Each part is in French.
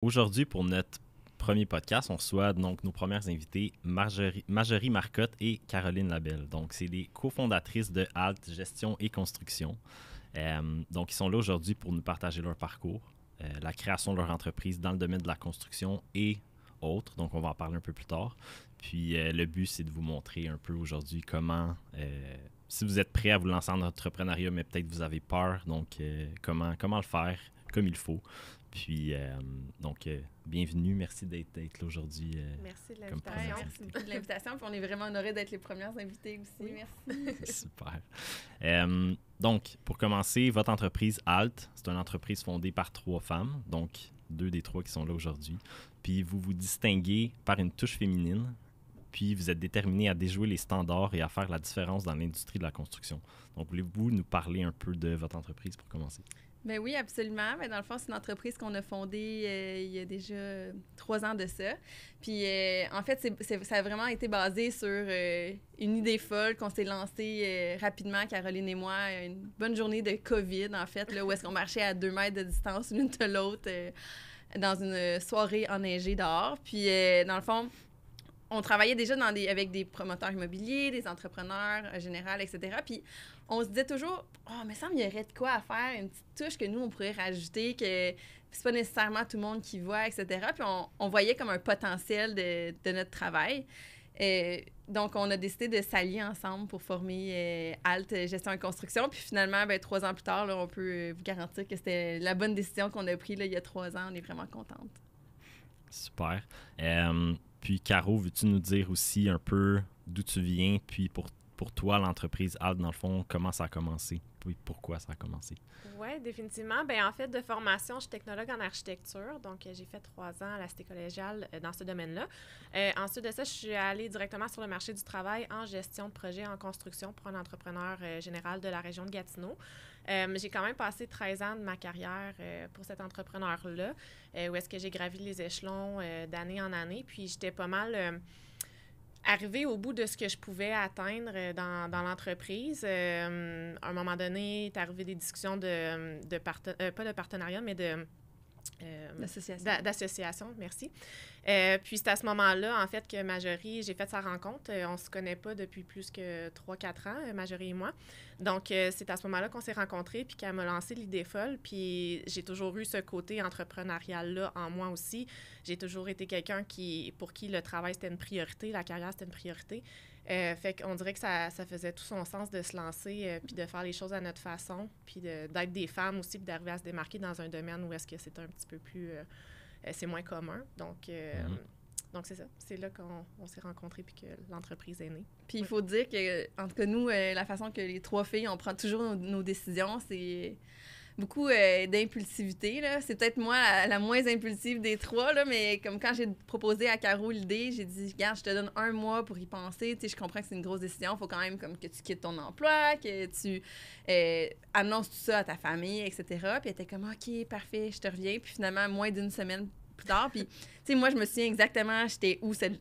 Aujourd'hui, pour notre premier podcast, on reçoit donc nos premières invitées, Marjorie Marcotte et Caroline Labelle. Donc, c'est les cofondatrices de HALT Gestion et Construction. Donc, ils sont là aujourd'hui pour nous partager leur parcours, la création de leur entreprise dans le domaine de la construction et autres. Donc, on va en parler un peu plus tard. Puis, le but, c'est de vous montrer un peu aujourd'hui comment, si vous êtes prêts à vous lancer en entrepreneuriat, mais peut-être vous avez peur, donc comment le faire comme il faut. Puis, bienvenue. Merci d'être là aujourd'hui. Merci de l'invitation. Merci beaucoup de l'invitation. Puis on est vraiment honorés d'être les premières invitées aussi. Oui. Merci. Super. Donc, pour commencer, votre entreprise HALT, c'est une entreprise fondée par 3 femmes, donc 2 des 3 qui sont là aujourd'hui. Puis, vous vous distinguez par une touche féminine. Puis, vous êtes déterminés à déjouer les standards et à faire la différence dans l'industrie de la construction. Donc, voulez-vous nous parler un peu de votre entreprise pour commencer? Ben oui, absolument. Ben dans le fond, c'est une entreprise qu'on a fondée il y a déjà 3 ans de ça. Puis, en fait, ça a vraiment été basé sur une idée folle qu'on s'est lancée rapidement, Caroline et moi, une bonne journée de COVID, en fait, là, où est-ce qu'on marchait à 2 mètres de distance l'une de l'autre dans une soirée enneigée dehors. Puis, dans le fond, on travaillait déjà avec des promoteurs immobiliers, des entrepreneurs en général, etc. Puis on se disait toujours, mais ça me y aurait de quoi à faire, une petite touche que nous, on pourrait rajouter, que c'est pas nécessairement tout le monde qui voit, etc. Puis on voyait comme un potentiel de notre travail. Donc, on a décidé de s'allier ensemble pour former HALT Gestion et Construction. Puis finalement, 3 ans plus tard, là, on peut vous garantir que c'était la bonne décision qu'on a prise là, il y a 3 ans. On est vraiment contente. Super. Puis, Caro, veux-tu nous dire aussi un peu d'où tu viens, puis pour toi, l'entreprise HALT, dans le fond, comment ça a commencé, puis pourquoi ça a commencé? Oui, définitivement. Bien, en fait, de formation, je suis technologue en architecture, donc j'ai fait 3 ans à la Cité collégiale dans ce domaine-là. Ensuite de ça, je suis allée directement sur le marché du travail en gestion de projet en construction pour un entrepreneur général de la région de Gatineau. J'ai quand même passé 13 ans de ma carrière pour cet entrepreneur-là, où est-ce que j'ai gravi les échelons d'année en année. Puis j'étais pas mal arrivée au bout de ce que je pouvais atteindre dans l'entreprise. À un moment donné, est arrivé des discussions pas de partenariat, mais d'association, merci. Puis c'est à ce moment-là, en fait, que Marjorie, j'ai fait sa rencontre. On ne se connaît pas depuis plus que 3-4 ans, Marjorie et moi. Donc, c'est à ce moment-là qu'on s'est rencontrés puis qu'elle m'a lancé l'idée folle. Puis j'ai toujours eu ce côté entrepreneurial-là en moi aussi. J'ai toujours été quelqu'un pour qui le travail, c'était une priorité, la carrière, c'était une priorité. Fait qu'on dirait que ça faisait tout son sens de se lancer puis de faire les choses à notre façon, puis d'être des femmes aussi, puis d'arriver à se démarquer dans un domaine où est-ce que c'est un petit peu plus... c'est moins commun. Donc, c'est ça. C'est là qu'on s'est rencontrés puis que l'entreprise est née. Puis il faut dire que, en tout cas, nous, la façon que les 3 filles, on prend toujours nos décisions, c'est beaucoup d'impulsivité, là. C'est peut-être moi la moins impulsive des 3, là, mais comme quand j'ai proposé à Caro l'idée, j'ai dit, regarde, je te donne 1 mois pour y penser. Tu sais, je comprends que c'est une grosse décision. Il faut quand même comme que tu quittes ton emploi, que tu annonces tout ça à ta famille, etc. Puis elle était comme, OK, parfait, je te reviens. Puis finalement, moins d'1 semaine plus tard. Puis, tu sais, moi, je me souviens exactement, j'étais où. Tu sais,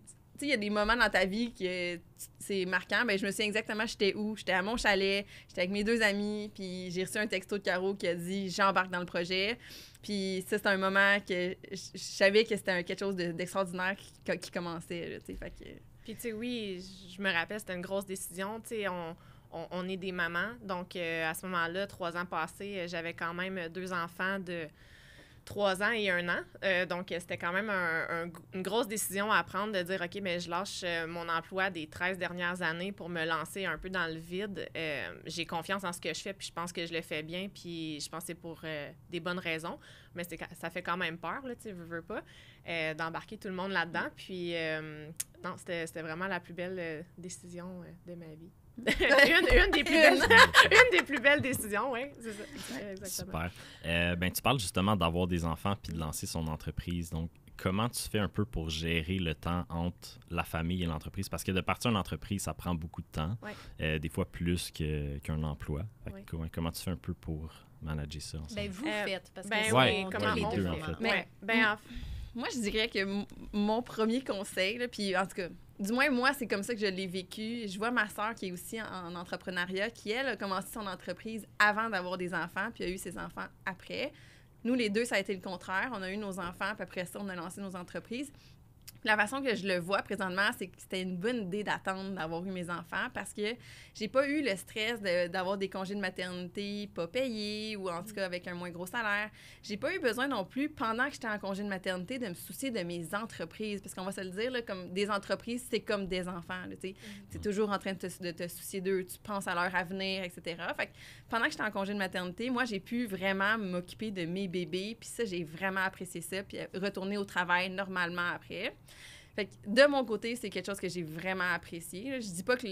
il y a des moments dans ta vie que c'est marquant. Bien, je me souviens exactement, j'étais où. J'étais à mon chalet, j'étais avec mes 2 amis, puis j'ai reçu un texto de Caro qui a dit « J'embarque dans le projet ». Puis ça, c'est un moment que je savais que c'était quelque chose d'extraordinaire qui commençait, là, tu sais, fait que... Puis, tu sais, oui, je me rappelle, c'était une grosse décision, tu sais, on est des mamans, donc à ce moment-là, 3 ans passés, j'avais quand même 2 enfants de 3 ans et 1 an. Donc, c'était quand même une grosse décision à prendre de dire, OK, mais je lâche mon emploi des 13 dernières années pour me lancer un peu dans le vide. J'ai confiance en ce que je fais, puis je pense que je le fais bien, puis je pense que c'est pour des bonnes raisons. Mais ça fait quand même peur, là, tu sais, veux pas, d'embarquer tout le monde là-dedans. Puis, non, c'était vraiment la plus belle décision de ma vie. une des plus belles décisions, oui, c'est ça. Exactement. Super. Tu parles justement d'avoir des enfants puis de lancer son entreprise. Donc, comment tu fais un peu pour gérer le temps entre la famille et l'entreprise? Parce que de partir une entreprise, ça prend beaucoup de temps, des fois plus qu'un emploi. Comment tu fais un peu pour manager ça ensemble? Ben, vous faites, parce que comment les deux, en fait. Moi, je dirais que mon premier conseil, là, puis en tout cas, du moins, moi, c'est comme ça que je l'ai vécu. Je vois ma sœur qui est aussi en entrepreneuriat, qui, elle, a commencé son entreprise avant d'avoir des enfants, puis a eu ses enfants après. nous, les deux, ça a été le contraire. On a eu nos enfants, puis après ça, on a lancé nos entreprises. La façon que je le vois présentement, c'est que c'était une bonne idée d'attendre d'avoir eu mes enfants parce que j'ai pas eu le stress d'avoir des congés de maternité pas payés ou en tout cas avec un moins gros salaire. J'ai pas eu besoin non plus, pendant que j'étais en congé de maternité, de me soucier de mes entreprises. Parce qu'on va se le dire, là, comme des entreprises, c'est comme des enfants. Tu es toujours en train de te soucier d'eux, tu penses à leur avenir, etc. Fait que pendant que j'étais en congé de maternité, moi, j'ai pu vraiment m'occuper de mes bébés. Puis ça, j'ai vraiment apprécié ça. Puis retourner au travail normalement après. Fait que de mon côté, c'est quelque chose que j'ai vraiment apprécié. Là. Je dis pas que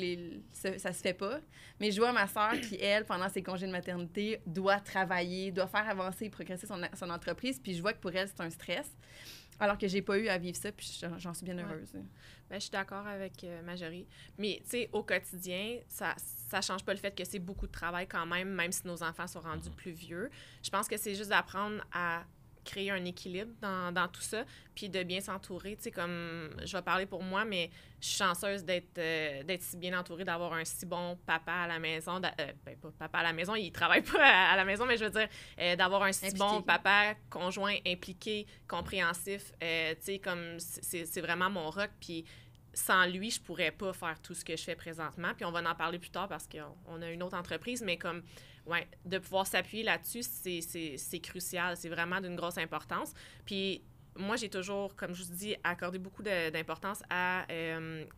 ça se fait pas, mais je vois ma soeur qui, elle, pendant ses congés de maternité, doit travailler, doit faire avancer et progresser son entreprise, puis je vois que pour elle, c'est un stress, alors que j'ai pas eu à vivre ça, puis j'en suis bien heureuse. Ouais. Ben, je suis d'accord avec Marjorie. Mais, tu sais, au quotidien, ça change pas le fait que c'est beaucoup de travail quand même si nos enfants sont rendus plus vieux. Je pense que c'est juste d'apprendre à créer un équilibre dans tout ça, puis de bien s'entourer. Tu sais, comme je vais parler pour moi, mais je suis chanceuse d'être si bien entourée, d'avoir un si bon papa à la maison. Pas papa à la maison, il travaille pas à la maison, mais je veux dire, d'avoir un si bon papa, conjoint, impliqué, compréhensif. Tu sais, comme c'est vraiment mon rock, puis sans lui, je pourrais pas faire tout ce que je fais présentement. Puis on va en parler plus tard parce qu'on a une autre entreprise, mais comme, ouais, de pouvoir s'appuyer là-dessus, c'est crucial. C'est vraiment d'une grosse importance. Puis moi, j'ai toujours, comme je vous dis, accordé beaucoup d'importance à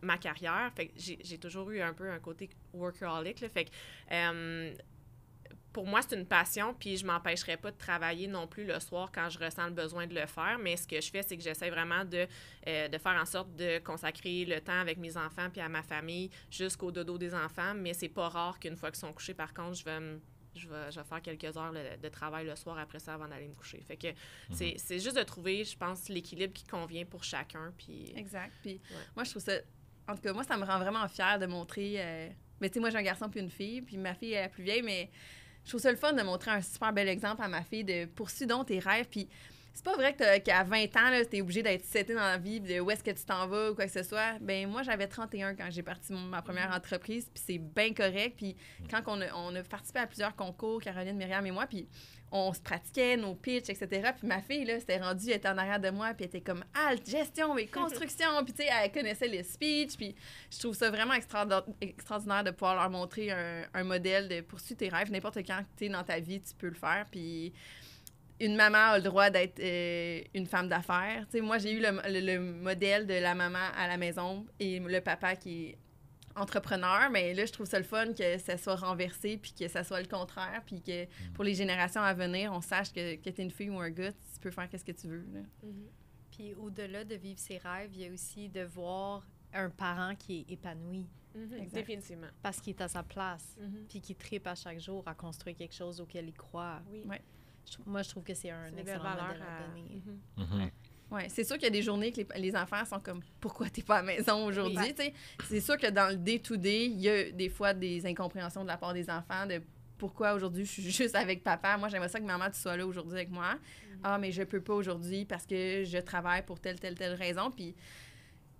ma carrière. Fait que j'ai toujours eu un peu un côté workaholic, là. Fait que pour moi, c'est une passion, puis je m'empêcherai pas de travailler non plus le soir quand je ressens le besoin de le faire. Mais ce que je fais, c'est que j'essaie vraiment de faire en sorte de consacrer le temps avec mes enfants puis à ma famille jusqu'au dodo des enfants. Mais c'est pas rare qu'une fois qu'ils sont couchés, par contre, je vais faire quelques heures de travail le soir après ça avant d'aller me coucher. Fait que c'est juste de trouver, je pense, l'équilibre qui convient pour chacun. Puis exact. Puis moi, je trouve ça... En tout cas, moi, ça me rend vraiment fière de montrer... Mais tu sais, moi, j'ai un garçon puis une fille, puis ma fille est la plus vieille, mais... Je trouve ça le fun de montrer un super bel exemple à ma fille de poursuis donc tes rêves. Puis c'est pas vrai qu'à 20 ans, tu es obligé d'être seté dans la vie, de où est-ce que tu t'en vas ou quoi que ce soit. Ben moi, j'avais 31 quand j'ai parti ma première entreprise, puis c'est bien correct. Puis quand on a participé à plusieurs concours, Caroline, Myriam et moi, puis on se pratiquait nos pitchs, etc. Puis ma fille, là, c'était rendue, elle était en arrière de moi, puis elle était comme « Halte, gestion et construction! » Puis tu sais, elle connaissait les speeches, puis je trouve ça vraiment extraordinaire de pouvoir leur montrer un modèle de poursuivre tes rêves. N'importe quand tu es dans ta vie, tu peux le faire, puis une maman a le droit d'être une femme d'affaires. Tu sais, moi, j'ai eu le modèle de la maman à la maison et le papa qui est entrepreneur, mais là, je trouve ça le fun que ça soit renversé puis que ça soit le contraire puis que pour les générations à venir, on sache que t'es une fille ou un gars, tu peux faire ce que tu veux. Là. Puis au-delà de vivre ses rêves, il y a aussi de voir un parent qui est épanoui. Définitivement. Parce qu'il est à sa place puis qu'il tripe à chaque jour à construire quelque chose auquel il croit. Oui. Ouais. Moi, je trouve que c'est un excellent modèle à donner. Oui, c'est sûr qu'il y a des journées que les enfants sont comme « Pourquoi t'es pas à la maison aujourd'hui? Oui. » C'est sûr que dans le day-to-day, il y a des fois des incompréhensions de la part des enfants de « Pourquoi aujourd'hui je suis juste avec papa? Moi, j'aimerais ça que maman, tu sois là aujourd'hui avec moi. Ah, mais je peux pas aujourd'hui parce que je travaille pour telle raison. » Puis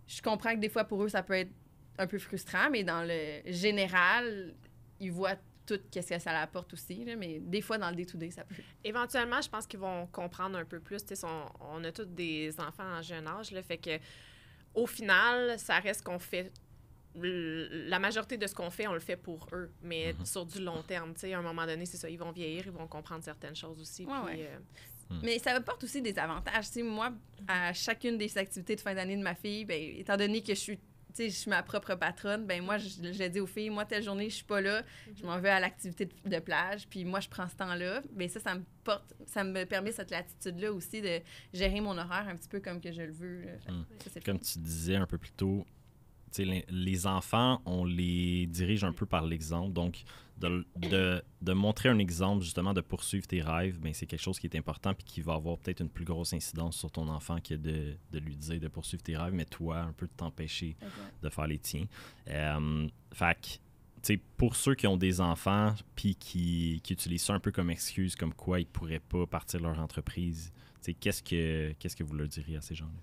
je comprends que des fois, pour eux, ça peut être un peu frustrant, mais dans le général, ils voient tout qu'est-ce que ça apporte aussi, là, mais des fois, dans le day-to-day, ça peut... Éventuellement, je pense qu'ils vont comprendre un peu plus. On a tous des enfants en jeune âge, là, fait que au final, ça reste qu'on fait... La majorité de ce qu'on fait, on le fait pour eux, mais sur du long terme. À un moment donné, c'est ça, ils vont vieillir, ils vont comprendre certaines choses aussi. Mais ça apporte aussi des avantages. Moi, à chacune des activités de fin d'année de ma fille, bien, étant donné que je suis ma propre patronne, ben moi, je dis aux filles, moi, telle journée, je suis pas là, je m'en vais à l'activité de plage, puis moi, je prends ce temps-là. Bien, ça me permet cette latitude-là aussi de gérer mon horaire un petit peu comme que je le veux. Ça, comme tu disais un peu plus tôt, les enfants, on les dirige un peu par l'exemple. Donc, de montrer un exemple, justement, de poursuivre tes rêves, ben, c'est quelque chose qui est important puis qui va avoir peut-être une plus grosse incidence sur ton enfant que de lui dire de poursuivre tes rêves, mais toi, un peu de t'empêcher de faire les tiens. Fait que, pour ceux qui ont des enfants puis qui utilisent ça un peu comme excuse, comme quoi ils ne pourraient pas partir de leur entreprise, qu'est-ce que vous leur diriez à ces gens-là?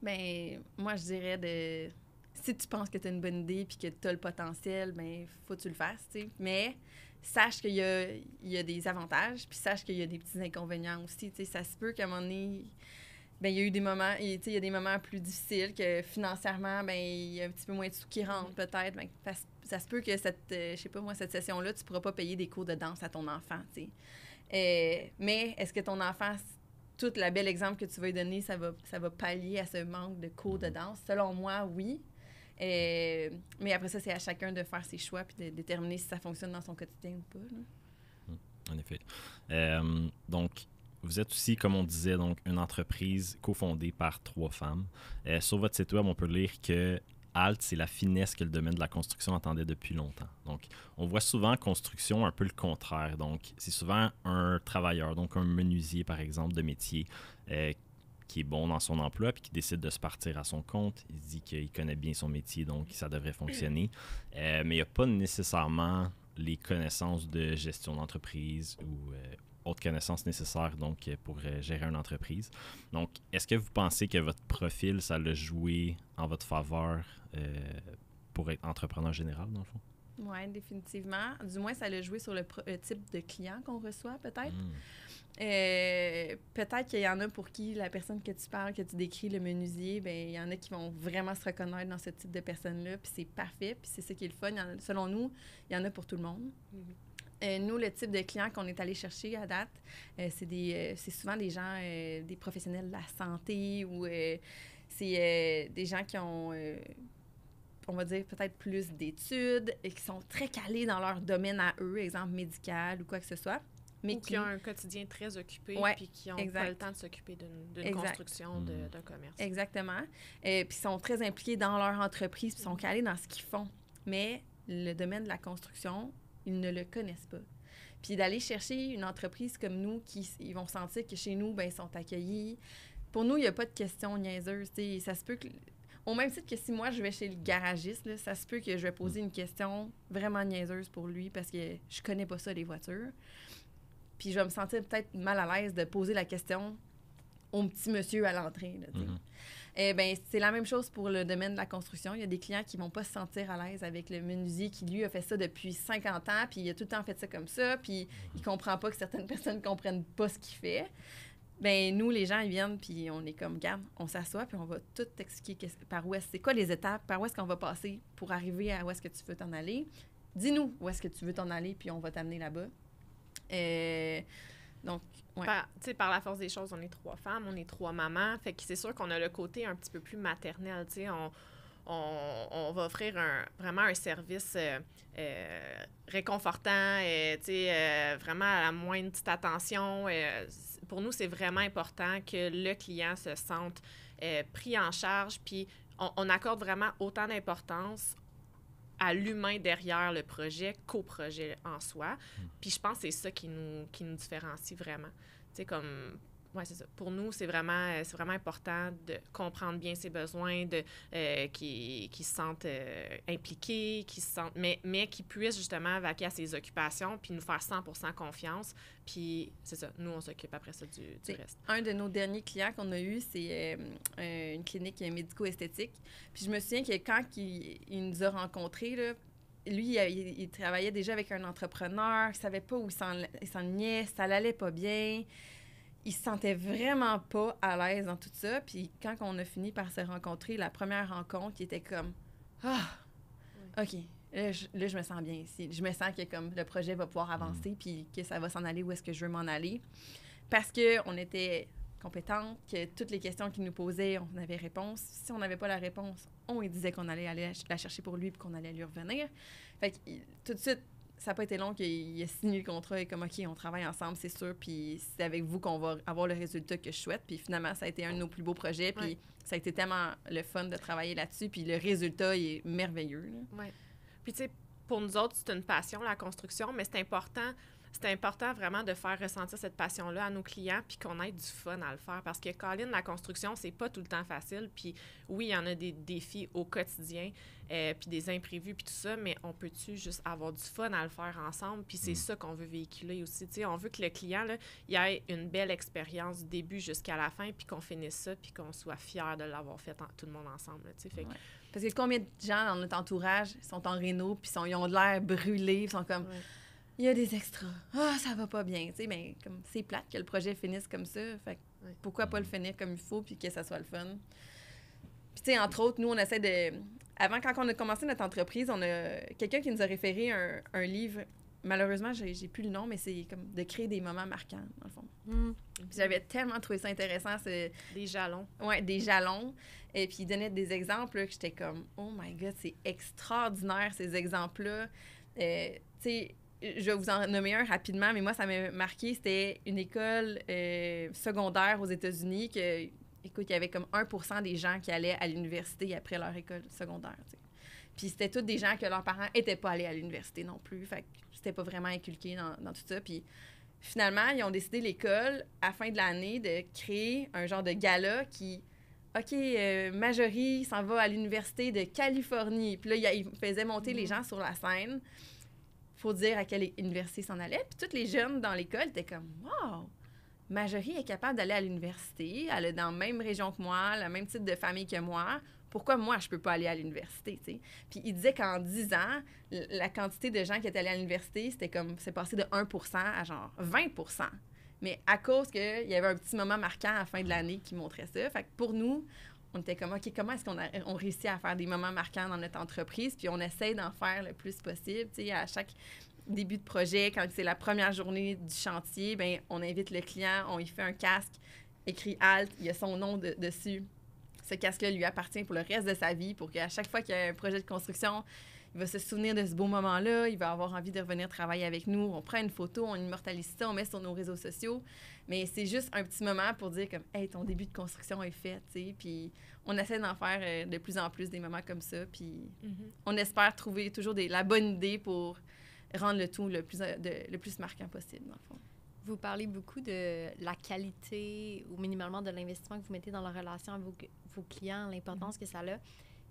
Bien, moi, je dirais si tu penses que tu as une bonne idée puis que tu as le potentiel, ben faut que tu le fasses, tu sais. Mais sache qu'il y a des avantages, puis sache qu'il y a des petits inconvénients aussi, tu sais. Ça se peut qu'à un moment donné, ben il y a eu des moments, tu sais, il y a des moments plus difficiles, que financièrement, ben il y a un petit peu moins de sous qui rentrent, peut-être. Ben, ça se peut que je sais pas moi, cette session-là, tu pourras pas payer des cours de danse à ton enfant, tu sais. Mais est-ce que ton enfant, tout le bel exemple que tu vas lui donner, ça va pallier à ce manque de cours de danse? Selon moi, oui. Mais après ça, c'est à chacun de faire ses choix puis de déterminer si ça fonctionne dans son quotidien ou pas, là. En effet. Donc, vous êtes aussi, comme on disait, donc une entreprise cofondée par 3 femmes. Sur votre site web, on peut lire que HALT, c'est la finesse que le domaine de la construction attendait depuis longtemps. Donc, on voit souvent construction un peu le contraire. Donc, c'est souvent un travailleur, donc un menuisier, par exemple, de métier, qui est bon dans son emploi puis qui décide de se partir à son compte. Il se dit qu'il connaît bien son métier, donc ça devrait fonctionner. Mais il n'y a pas nécessairement les connaissances de gestion d'entreprise ou autres connaissances nécessaires donc, pour gérer une entreprise. Donc, est-ce que vous pensez que votre profil, ça l'a joué en votre faveur pour être entrepreneur général, dans le fond? Oui, définitivement. Du moins, ça l'a joué sur le type de client qu'on reçoit, peut-être. Peut-être qu'il y en a pour qui la personne que tu parles, que tu décris, le menuisier, bien, il y en a qui vont vraiment se reconnaître dans ce type de personne-là, puis c'est parfait, puis c'est ça qui est le fun. Selon nous, il y en a pour tout le monde. Nous, le type de client qu'on est allé chercher à date, c'est souvent des gens, des professionnels de la santé ou c'est des gens qui ont, on va dire, peut-être plus d'études et qui sont très calés dans leur domaine à eux, exemple médical ou quoi que ce soit. Mais qui ont un quotidien très occupé puis qui n'ont pas le temps de s'occuper d'une construction, d'un commerce. Exactement. Puis ils sont très impliqués dans leur entreprise puis sont calés dans ce qu'ils font. Mais le domaine de la construction, ils ne le connaissent pas. Puis d'aller chercher une entreprise comme nous, ils vont sentir que chez nous, ben ils sont accueillis. Pour nous, il n'y a pas de questions niaiseuses. T'sais. Ça se peut que... Au même titre que si moi, je vais chez le garagiste, là, ça se peut que je vais poser une question vraiment niaiseuse pour lui parce que je connais pas ça, les voitures. Puis je vais me sentir peut-être mal à l'aise de poser la question au petit monsieur à l'entrée. Là, ben, c'est la même chose pour le domaine de la construction. Il y a des clients qui vont pas se sentir à l'aise avec le menuisier qui, lui, a fait ça depuis 50 ans, puis il a tout le temps fait ça comme ça, puis il comprend pas que certaines personnes comprennent pas ce qu'il fait. Ben nous, les gens, ils viennent, puis on est comme, regarde, on s'assoit, puis on va tout expliquer c'est quoi les étapes, par où est-ce qu'on va passer pour arriver à où est-ce que tu veux t'en aller. Dis-nous où est-ce que tu veux t'en aller, puis on va t'amener là-bas. Donc, ouais. Par la force des choses, on est 3 femmes, on est 3 mamans. Fait que c'est sûr qu'on a le côté un petit peu plus maternel. On va offrir vraiment un service réconfortant, vraiment à la moindre petite attention. Pour nous, c'est vraiment important que le client se sente pris en charge. Puis on accorde vraiment autant d'importance à l'humain derrière le projet qu'au projet en soi. Puis je pense que c'est ça qui nous différencie vraiment. Tu sais, comme... Ouais, c'est ça. Pour nous, c'est vraiment important de comprendre bien ses besoins, qu'ils se sentent impliqués, mais qu'ils puissent justement vaquer à ses occupations puis nous faire 100% confiance. Puis c'est ça, nous, on s'occupe après ça du reste. Un de nos derniers clients qu'on a eu, c'est une clinique médico-esthétique. Puis je me souviens que quand il nous a rencontrés, là, lui, il travaillait déjà avec un entrepreneur, il savait pas où il s'enlignait, ça l'allait pas bien. Il se sentait vraiment pas à l'aise dans tout ça. Puis quand on a fini par se rencontrer, la première rencontre, il était comme « Ah, OK, là, je me sens bien ici. Je me sens que comme le projet va pouvoir avancer puis que ça va s'en aller où est-ce que je veux m'en aller. » Parce qu'on était compétentes, que toutes les questions qu'il nous posait, on avait réponse. Si on n'avait pas la réponse, on lui disait qu'on allait aller la chercher pour lui puis qu'on allait lui revenir. Fait que tout de suite, ça n'a pas été long qu'il a signé le contrat et comme, OK, on travaille ensemble, c'est sûr, puis c'est avec vous qu'on va avoir le résultat que je souhaite. Puis finalement, ça a été un de nos plus beaux projets, puis ça a été tellement le fun de travailler là-dessus, puis le résultat, il est merveilleux. Oui. Puis tu sais, pour nous autres, c'est une passion, la construction, mais c'est important c'était important vraiment de faire ressentir cette passion-là à nos clients puis qu'on ait du fun à le faire. Parce que, Colin, la construction, c'est pas tout le temps facile. Puis oui, il y en a des défis au quotidien, puis des imprévus, puis tout ça, mais on peut-tu juste avoir du fun à le faire ensemble? Puis c'est ça qu'on veut véhiculer aussi. Tu sais, on veut que le client, là, il ait une belle expérience du début jusqu'à la fin, puis qu'on finisse ça, puis qu'on soit fiers de l'avoir fait tout le monde ensemble. Là, tu sais, fait que, Parce que combien de gens dans notre entourage sont en réno, puis ils ont de l'air brûlés, ils sont comme... Il y a des extras. Ah, ça va pas bien. Tu sais, mais comme c'est plate que le projet finisse comme ça. Fait que pourquoi pas le finir comme il faut puis que ça soit le fun? Puis, tu sais, entre autres, nous, on essaie de... Avant, quand on a commencé notre entreprise, on a quelqu'un qui nous a référé un livre. Malheureusement, j'ai plus le nom, mais c'est comme de créer des moments marquants, dans le fond. Puis j'avais tellement trouvé ça intéressant. Des jalons. Oui, des jalons. Et puis, il donnait des exemples là, que j'étais comme, oh my God, c'est extraordinaire, ces exemples-là. Tu sais, je vais vous en nommer un rapidement, mais moi, ça m'a marqué. C'était une école secondaire aux États-Unis que, écoute, il y avait comme 1% des gens qui allaient à l'université après leur école secondaire. T'sais. Puis c'était tous des gens que leurs parents n'étaient pas allés à l'université non plus. Fait que c'était pas vraiment inculqué dans tout ça. Puis finalement, ils ont décidé, l'école, à la fin de l'année, de créer un genre de gala qui... OK, Marjorie s'en va à l'université de Californie. Puis là, ils faisaient monter les gens sur la scène. Faut dire à quelle université s'en allait. Puis tous les jeunes dans l'école étaient comme « Wow! Marjorie est capable d'aller à l'université. Elle est dans la même région que moi, le même type de famille que moi. Pourquoi moi, je peux pas aller à l'université? » t'sais? Puis il disait qu'en 10 ans, la quantité de gens qui étaient allés à l'université, c'est passé de 1% à genre 20%. Mais à cause qu'il y avait un petit moment marquant à la fin de l'année qui montrait ça. Fait que pour nous, on était comme, OK, comment est-ce qu'on réussit à faire des moments marquants dans notre entreprise? Puis on essaie d'en faire le plus possible. Tu sais, à chaque début de projet, quand c'est la première journée du chantier, bien, on invite le client, on lui fait un casque, écrit « Halt », il y a son nom dessus. Ce casque-là lui appartient pour le reste de sa vie, pour qu'à chaque fois qu'il y a un projet de construction, il va se souvenir de ce beau moment-là, il va avoir envie de revenir travailler avec nous. On prend une photo, on immortalise ça, on met sur nos réseaux sociaux. Mais c'est juste un petit moment pour dire comme « Hey, ton début de construction est fait », tu sais. Puis on essaie d'en faire de plus en plus des moments comme ça. Puis on espère trouver toujours la bonne idée pour rendre le tout le plus marquant possible, dans le fond. Vous parlez beaucoup de la qualité ou minimalement de l'investissement que vous mettez dans la relation avec vos clients, l'importance que ça a.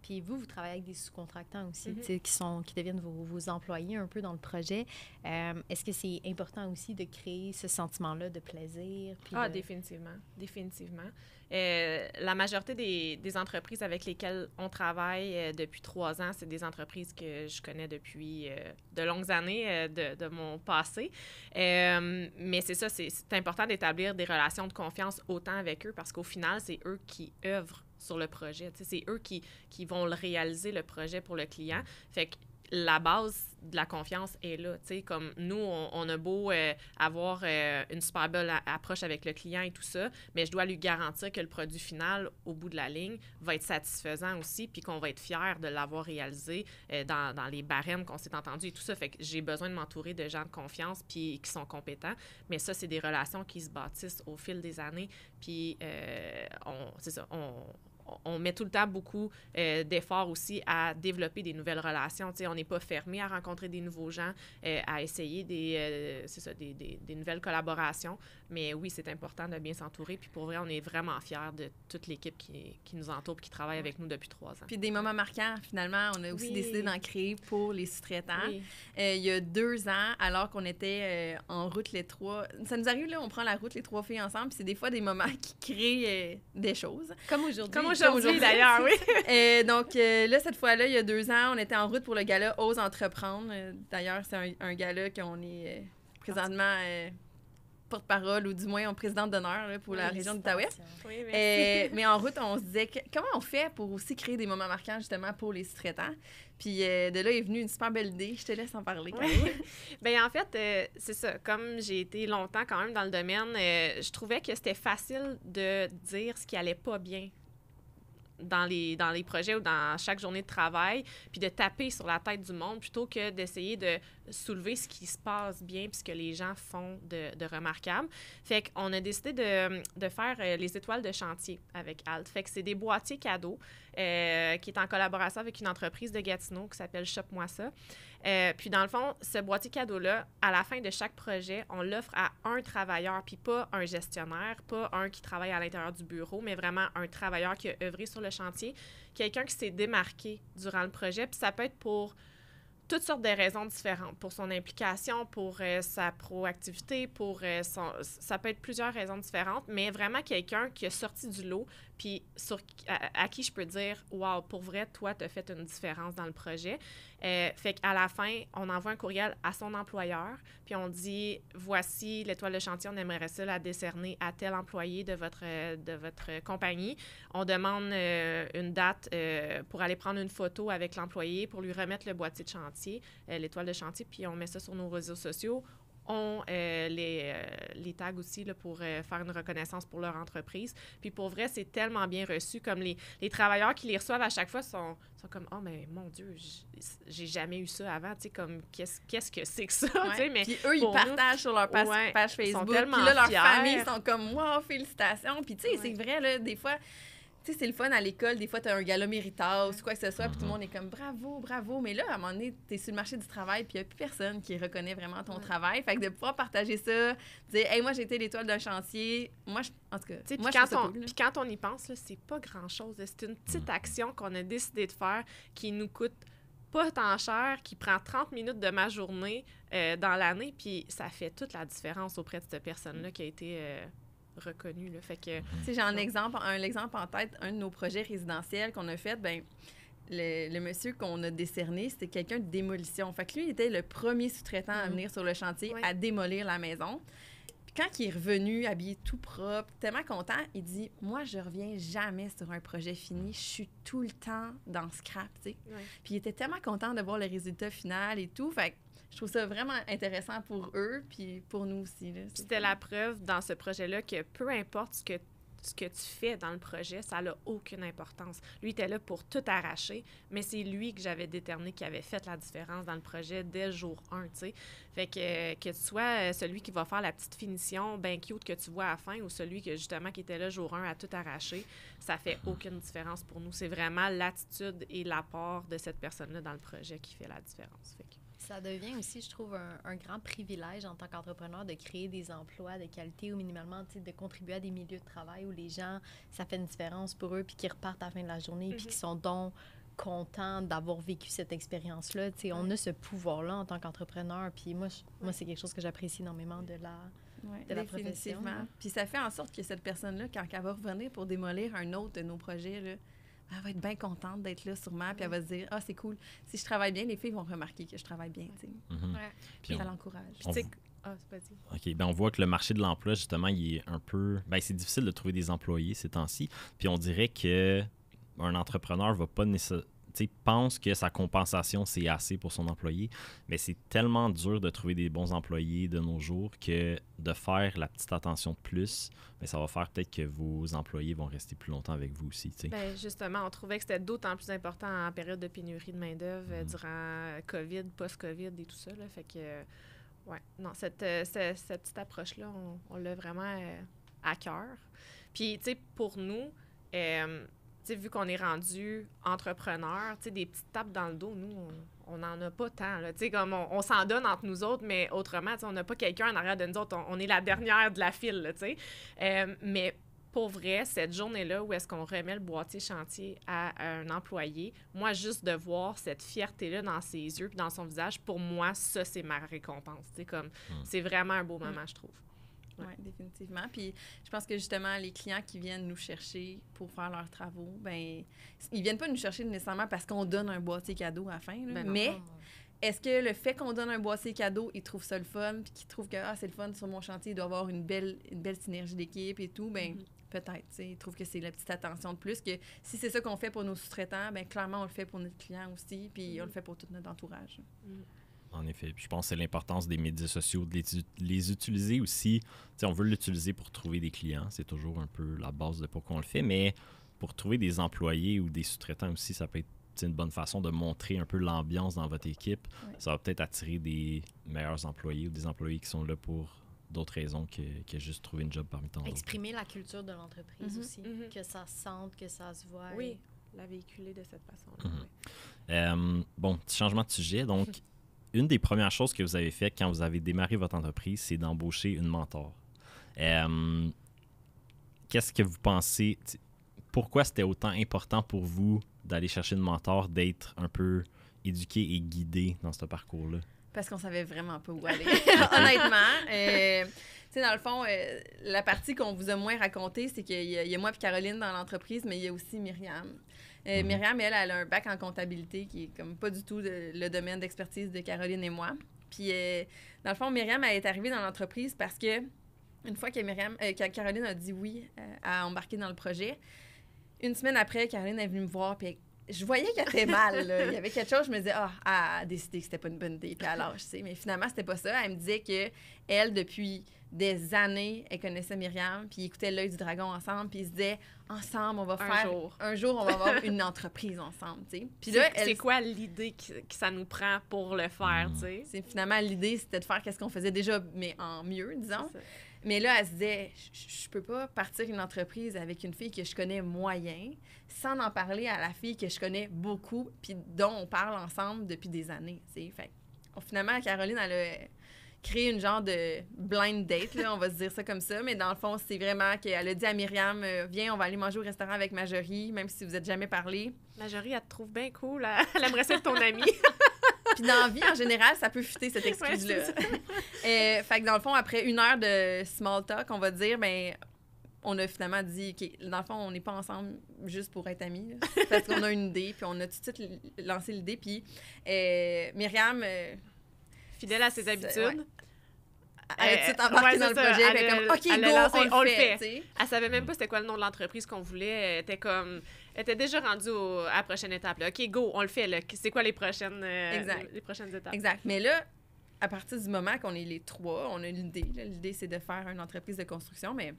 Puis vous travaillez avec des sous-contractants aussi, qui deviennent vos employés un peu dans le projet. Est-ce que c'est important aussi de créer ce sentiment-là de plaisir? Puis Définitivement. Définitivement. La majorité des entreprises avec lesquelles on travaille depuis 3 ans, c'est des entreprises que je connais depuis de longues années de mon passé. Mais c'est ça, c'est important d'établir des relations de confiance autant avec eux parce qu'au final, c'est eux qui œuvrent sur le projet. T'sais, c'est eux qui vont le réaliser, le projet pour le client. Fait que la base de la confiance est là. T'sais, comme nous, on a beau avoir une super belle approche avec le client et tout ça, mais je dois lui garantir que le produit final, au bout de la ligne, va être satisfaisant aussi, puis qu'on va être fiers de l'avoir réalisé dans les barèmes qu'on s'est entendu et tout ça. Fait que j'ai besoin de m'entourer de gens de confiance puis qui sont compétents. Mais ça, c'est des relations qui se bâtissent au fil des années. Puis, on met tout le temps beaucoup d'efforts aussi à développer des nouvelles relations. T'sais, on n'est pas fermé à rencontrer des nouveaux gens, à essayer des nouvelles collaborations. Mais oui, c'est important de bien s'entourer. Puis pour vrai, on est vraiment fiers de toute l'équipe qui nous entoure et qui travaille avec nous depuis 3 ans. Puis des moments marquants, finalement, on a aussi décidé d'en créer pour les sous-traitants. Oui. Il y a 2 ans, alors qu'on était en route les 3... Ça nous arrive, là, on prend la route les 3 filles ensemble, puis c'est des fois des moments qui créent des choses. Comme aujourd'hui. Comme aujourd'hui, d'ailleurs, oui. Donc là, cette fois-là, il y a 2 ans, on était en route pour le gala Ose entreprendre. D'ailleurs, c'est un gala qu'on est présentement porte-parole, ou du moins en présidente d'honneur là, pour la région d'Outaouais. Oui, merci. Mais en route, on se disait, comment on fait pour aussi créer des moments marquants, justement, pour les sous-traitants? Puis de là est venue une super belle idée. Je te laisse en parler. Bien, en fait, c'est ça. Comme j'ai été longtemps quand même dans le domaine, je trouvais que c'était facile de dire ce qui allait pas bien dans les projets ou dans chaque journée de travail, puis de taper sur la tête du monde plutôt que d'essayer de soulever ce qui se passe bien puis ce que les gens font de remarquable. Fait qu'on a décidé de faire les étoiles de chantier avec Alt. Fait que c'est des boîtiers cadeaux qui est en collaboration avec une entreprise de Gatineau qui s'appelle Shop-moi ça. Puis dans le fond, ce boîtier cadeau-là, à la fin de chaque projet, on l'offre à un travailleur, puis pas un gestionnaire, pas un qui travaille à l'intérieur du bureau, mais vraiment un travailleur qui a œuvré sur le chantier, quelqu'un qui s'est démarqué durant le projet. Puis ça peut être pour toutes sortes de raisons différentes, pour son implication, pour sa proactivité, ça peut être plusieurs raisons différentes, mais vraiment quelqu'un qui a sorti du lot, puis à qui je peux dire « Wow, pour vrai, toi, tu as fait une différence dans le projet ». Fait qu'à la fin, on envoie un courriel à son employeur, puis on dit « Voici l'étoile de chantier, on aimerait ça la décerner à tel employé de votre compagnie. On demande une date pour aller prendre une photo avec l'employé pour lui remettre le boîtier de chantier, l'étoile de chantier, puis on met ça sur nos réseaux sociaux. » ont les tags aussi là, pour faire une reconnaissance pour leur entreprise. Puis pour vrai, c'est tellement bien reçu. Comme les travailleurs qui les reçoivent à chaque fois sont comme « Oh, mais mon Dieu, j'ai jamais eu ça avant. » Tu sais, comme « Qu'est-ce que c'est que ça? Ouais. » Mais puis eux, ils partagent sur leur page Facebook. Puis là, leurs familles sont comme « Wow, félicitations! » Puis tu sais, c'est vrai, là, des fois... Tu sais, c'est le fun à l'école. Des fois, tu as un gala méritas ou quoi que ce soit, puis tout le monde est comme bravo, bravo. Mais là, à un moment donné, tu es sur le marché du travail, puis il n'y a plus personne qui reconnaît vraiment ton travail. Fait que de pouvoir partager ça, dire, hey, moi, j'ai été l'étoile d'un chantier. Moi, en tout cas, moi, je trouve ça cool. Puis quand on y pense, là, c'est pas grand-chose. C'est une petite action qu'on a décidé de faire qui nous coûte pas tant cher, qui prend 30 minutes de ma journée dans l'année, puis ça fait toute la différence auprès de cette personne-là qui a été... reconnu. Là. Fait que... Tu sais, j'ai un exemple en tête, un de nos projets résidentiels qu'on a fait, ben le monsieur qu'on a décerné, c'était quelqu'un de démolition. Fait que lui, il était le premier sous-traitant à venir sur le chantier à démolir la maison. Puis quand il est revenu, habillé tout propre, tellement content, il dit « Moi, je reviens jamais sur un projet fini. Je suis tout le temps dans le scrap. » tu sais. Puis il était tellement content de voir le résultat final et tout. Fait que je trouve ça vraiment intéressant pour eux, puis pour nous aussi. Là, c'était la preuve dans ce projet-là que peu importe ce que tu fais dans le projet, ça n'a aucune importance. Lui était là pour tout arracher, mais c'est lui que j'avais déterminé qui avait fait la différence dans le projet dès le jour 1, tu sais. Fait que tu sois celui qui va faire la petite finition bien cute que tu vois à la fin ou celui qui était là jour 1 à tout arracher, ça fait aucune différence pour nous. C'est vraiment l'attitude et l'apport de cette personne-là dans le projet qui fait la différence. Fait que... Ça devient aussi, je trouve, un grand privilège en tant qu'entrepreneur de créer des emplois de qualité ou minimalement de contribuer à des milieux de travail où les gens, ça fait une différence pour eux puis qui repartent à la fin de la journée puis qui sont donc contents d'avoir vécu cette expérience-là. On a ce pouvoir-là en tant qu'entrepreneur. Puis moi, c'est quelque chose que j'apprécie énormément de la profession. Puis ça fait en sorte que cette personne-là, quand elle va revenir pour démolir un autre de nos projets, là, elle va être bien contente d'être là sûrement, puis elle va se dire « Ah, c'est cool. Si je travaille bien, les filles vont remarquer que je travaille bien. » Puis ça l'encourage. OK. Ben on voit que le marché de l'emploi, justement, il est un peu... Ben c'est difficile de trouver des employés ces temps-ci. Puis on dirait qu'un entrepreneur va pas nécessairement... pense que sa compensation, c'est assez pour son employé, mais c'est tellement dur de trouver des bons employés de nos jours que de faire la petite attention de plus, bien, ça va faire peut-être que vos employés vont rester plus longtemps avec vous aussi. Bien, justement, on trouvait que c'était d'autant plus important en période de pénurie de main-d'œuvre durant COVID, post-COVID et tout ça. Là, fait que, ouais, non, cette petite approche-là, on l'a vraiment à cœur. Puis, tu sais, pour nous, t'sais, vu qu'on est rendu entrepreneur, des petites tapes dans le dos, nous, on n'en a pas tant. Là. Comme on s'en donne entre nous autres, mais autrement, on n'a pas quelqu'un en arrière de nous autres. On est la dernière de la file. Là, mais pour vrai, cette journée-là où est-ce qu'on remet le boîtier chantier à un employé, moi, juste de voir cette fierté-là dans ses yeux et dans son visage, pour moi, ça, c'est ma récompense. C'est vraiment un beau moment, je trouve. Oui, définitivement. Puis je pense que justement, les clients qui viennent nous chercher pour faire leurs travaux, ben ils viennent pas nous chercher nécessairement parce qu'on donne un boîtier cadeau à la fin. Là. Mais est-ce que le fait qu'on donne un boîtier cadeau, ils trouvent ça le fun, puis qu'ils trouvent que c'est le fun sur mon chantier, il doit avoir une belle synergie d'équipe et tout, ben peut-être. Ils trouvent que c'est la petite attention de plus, que si c'est ça qu'on fait pour nos sous-traitants, ben clairement, on le fait pour notre client aussi, puis on le fait pour tout notre entourage. En effet. Puis je pense que c'est l'importance des médias sociaux, de les utiliser aussi. T'sais, on veut l'utiliser pour trouver des clients. C'est toujours un peu la base de pourquoi on le fait. Mais pour trouver des employés ou des sous-traitants aussi, ça peut être une bonne façon de montrer un peu l'ambiance dans votre équipe. Ouais. Ça va peut-être attirer des meilleurs employés ou des employés qui sont là pour d'autres raisons que juste trouver une job parmi tant d'autres. Exprimer la culture de l'entreprise Mhm. aussi, que ça se sente, que ça se voit. Oui, la véhiculer de cette façon-là. Oui. Bon, petit changement de sujet. Donc, une des premières choses que vous avez faites quand vous avez démarré votre entreprise, c'est d'embaucher une mentor. Qu'est-ce que vous pensez? Pourquoi c'était autant important pour vous d'aller chercher une mentor, d'être un peu éduqué et guidé dans ce parcours-là? Parce qu'on savait vraiment pas où aller, honnêtement. Tu sais, dans le fond, la partie qu'on vous a moins racontée, c'est qu'il y a moi et Caroline dans l'entreprise, mais il y a aussi Myriam. Myriam, elle a un bac en comptabilité qui est comme pas du tout le domaine d'expertise de Caroline et moi. Puis, dans le fond, Myriam, elle est arrivée dans l'entreprise parce que une fois que Caroline a dit oui à embarquer dans le projet, une semaine après, Caroline est venue me voir, puis je voyais qu'elle était mal. Là. Il y avait quelque chose, je me disais, elle a décidé que c'était pas une bonne idée, puis à l'âge, tu sais. Mais finalement, c'était pas ça. Elle me disait qu'elle, depuis des années, elle connaissait Myriam, puis ils écoutaient L'Œil du Dragon ensemble, puis ils se disaient, ensemble, on va un jour, on va avoir une entreprise ensemble, tu sais. Puis là, c'est quoi l'idée que ça nous prend pour le faire, tu sais? Finalement, l'idée, c'était de faire qu'est-ce qu'on faisait déjà, mais en mieux, disons. Mais là, elle se disait, je peux pas partir une entreprise avec une fille que je connais moyen, sans en parler à la fille que je connais beaucoup, puis dont on parle ensemble depuis des années, tu sais. Fait finalement, Caroline, elle a créé une genre de blind date, là, on va se dire ça comme ça, mais dans le fond, c'est vraiment qu'elle a dit à Myriam, viens, on va aller manger au restaurant avec Marjorie, même si vous êtes jamais parlé. Marjorie, elle te trouve bien cool, elle aimerait ça être ton amie. Puis dans la vie, en général, ça peut fuiter cette excuse-là. Ouais, fait que dans le fond, après 1 heure de small talk, on va dire, ben, on a finalement dit, OK, dans le fond, on n'est pas ensemble juste pour être amis, là, parce qu'on a une idée, puis on a tout de suite lancé l'idée. Puis Myriam... fidèle à ses habitudes. Elle a tout de suite embarqué dans le projet. Elle comme, OK, go, on le fait. Elle savait même pas c'était quoi le nom de l'entreprise qu'on voulait. Elle était déjà rendue à la prochaine étape. Là. OK, go, on le fait. Là. C'est quoi les prochaines étapes? Exact. Mais là, à partir du moment qu'on est les trois, on a l'idée. L'idée, c'est de faire une entreprise de construction, mais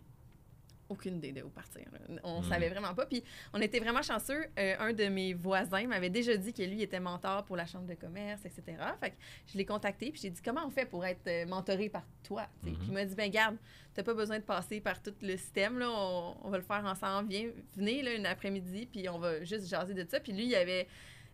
aucune idée de où partir. Là. On savait vraiment pas. Puis on était vraiment chanceux. Un de mes voisins m'avait déjà dit que lui était mentor pour la chambre de commerce, etc. Fait que je l'ai contacté puis j'ai dit comment on fait pour être mentoré par toi. Puis il m'a dit ben garde, t'as pas besoin de passer par tout le système là. On va le faire ensemble. Venez là une après-midi puis on va juste jaser de ça. Puis lui il avait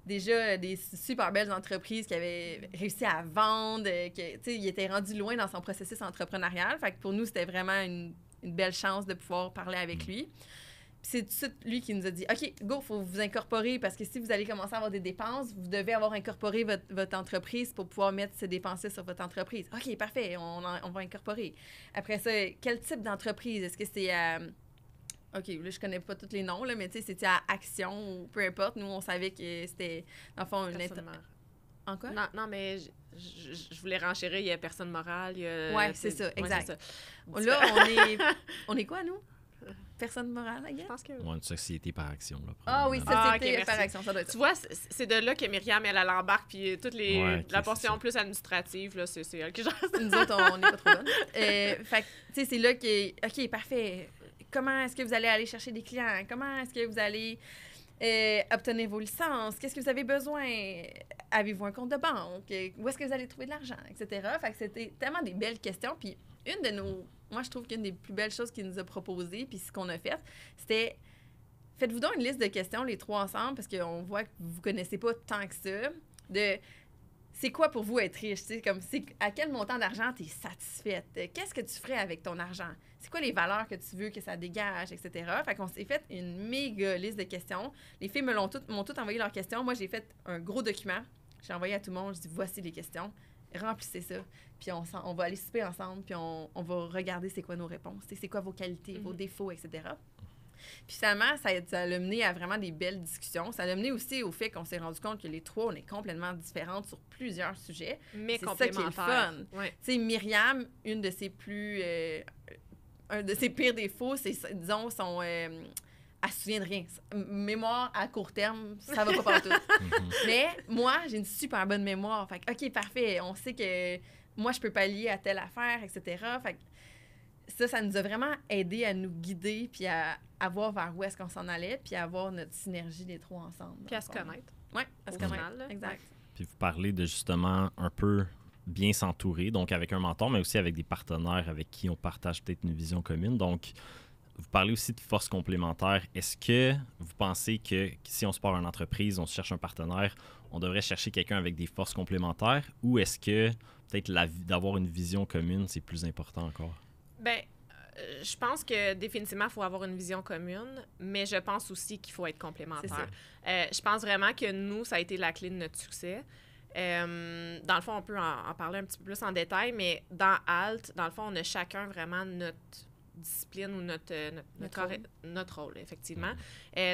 déjà des super belles entreprises qui avaient réussi à vendre. Il était rendu loin dans son processus entrepreneurial. Fait que pour nous c'était vraiment une belle chance de pouvoir parler avec lui. Puis c'est tout de suite lui qui nous a dit « OK, go, il faut vous incorporer parce que si vous allez commencer à avoir des dépenses, vous devez avoir incorporé votre entreprise pour pouvoir mettre ces dépenses sur votre entreprise. » OK, parfait, on va incorporer. Après ça, quel type d'entreprise? Est-ce que c'est à... OK, là, je connais pas tous les noms, là, mais tu sais, c'était à Action ou peu importe. Nous, on savait que c'était, dans le fond, une... En quoi? Non, mais je voulais renchérir, il y a personne morale. Oui, c'est ça, exact. Ouais, c'est ça. Là, on est quoi, nous? Personne morale, I guess? Je pense que... Une société par action. Là, ah oui, société okay, par action, ça doit être tu vois, c'est de là que Myriam, elle embarque, puis toute la portion plus administrative, là, c'est elle qui gère ça. Nous autres, on n'est pas trop bonnes. Fait que, tu sais, c'est là que, OK, parfait. Comment est-ce que vous allez aller chercher des clients? Comment est-ce que vous allez... obtenir vos licences, qu'est-ce que vous avez besoin, avez-vous un compte de banque, où est-ce que vous allez trouver de l'argent, etc. Fait que c'était tellement des belles questions. Puis moi, je trouve qu'une des plus belles choses qu'il nous a proposées, puis ce qu'on a fait, c'était faites-vous donc une liste de questions, les trois ensemble, parce qu'on voit que vous ne connaissez pas tant que ça, de c'est quoi pour vous être riche, tu sais, comme à quel montant d'argent tu es satisfaite, qu'est-ce que tu ferais avec ton argent, c'est quoi les valeurs que tu veux que ça dégage, etc. Fait qu'on s'est fait une méga liste de questions. Les filles m'ont toutes envoyé leurs questions. Moi, j'ai fait un gros document. J'ai envoyé à tout le monde. Je dis, voici les questions. Remplissez ça. Puis on va aller souper ensemble. Puis on va regarder c'est quoi nos réponses. C'est quoi vos qualités, vos défauts, etc. Puis finalement, ça a mené à vraiment des belles discussions. Ça a mené aussi au fait qu'on s'est rendu compte que les trois, on est complètement différentes sur plusieurs sujets. Mais c'est ça qui est le fun. Ouais. Tu sais, Myriam, une de ses plus... un de ses pires défauts, c'est, disons, son... elle se souvient de rien. Mémoire à court terme, ça va pas partout. Mais moi, j'ai une super bonne mémoire. Fait que, OK, parfait. On sait que moi, je peux pallier à telle affaire, etc. Fait que ça nous a vraiment aidé à nous guider puis à voir vers où est-ce qu'on s'en allait puis à avoir notre synergie les trois ensemble. Puis à se connaître. Oui, à se Au connaître. final, là. Exact. Puis vous parlez de justement un peu bien s'entourer, donc avec un mentor, mais aussi avec des partenaires avec qui on partage peut-être une vision commune. Donc, vous parlez aussi de forces complémentaires. Est-ce que vous pensez que si on se part une entreprise, on se cherche un partenaire, on devrait chercher quelqu'un avec des forces complémentaires, ou est-ce que peut-être d'avoir une vision commune, c'est plus important encore? Bien, je pense que définitivement, il faut avoir une vision commune, mais je pense aussi qu'il faut être complémentaire. Je pense vraiment que nous, ça a été la clé de notre succès. Dans le fond, on peut en parler un petit peu plus en détail, mais dans ALT, dans le fond, on a chacun vraiment notre discipline ou notre rôle, effectivement.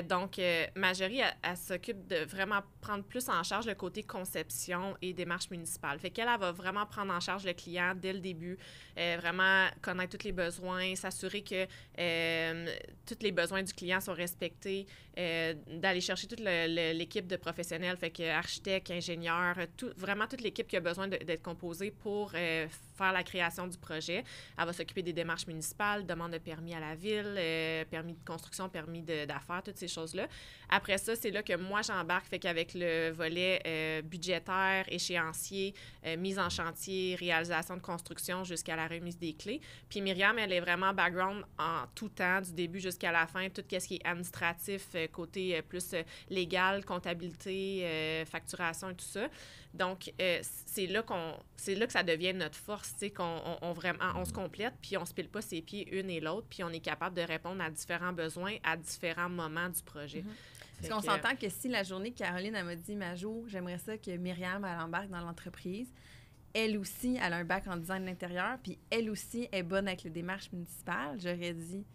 Donc, Marjorie, elle s'occupe de vraiment prendre plus en charge le côté conception et démarche municipale. Fait qu'elle va vraiment prendre en charge le client dès le début, vraiment connaître tous les besoins, s'assurer que tous les besoins du client sont respectés, d'aller chercher toute l'équipe de professionnels, fait que architectes, ingénieurs, vraiment toute l'équipe qui a besoin d'être composée pour faire la création du projet. Elle va s'occuper des démarches municipales, demande de permis à la ville, permis de construction, permis d'affaires, toutes ces choses-là. Après ça, c'est là que moi, j'embarque, fait qu'avec le volet budgétaire, échéancier, mise en chantier, réalisation de construction jusqu'à la remise des clés. Puis Myriam, elle est vraiment background en tout temps, du début jusqu'à la fin, tout ce qui est administratif, côté plus légal, comptabilité, facturation et tout ça. Donc, c'est là que ça devient notre force, tu sais, on se complète, puis on se pile pas ses pieds une et l'autre, puis on est capable de répondre à différents besoins à différents moments du projet. Parce qu'on s'entend que si la journée que Caroline, elle m'a dit, Majo, j'aimerais ça que Myriam, elle embarque dans l'entreprise, elle aussi, elle a un bac en design de l'intérieur, puis elle aussi est bonne avec les démarches municipales, j'aurais dit,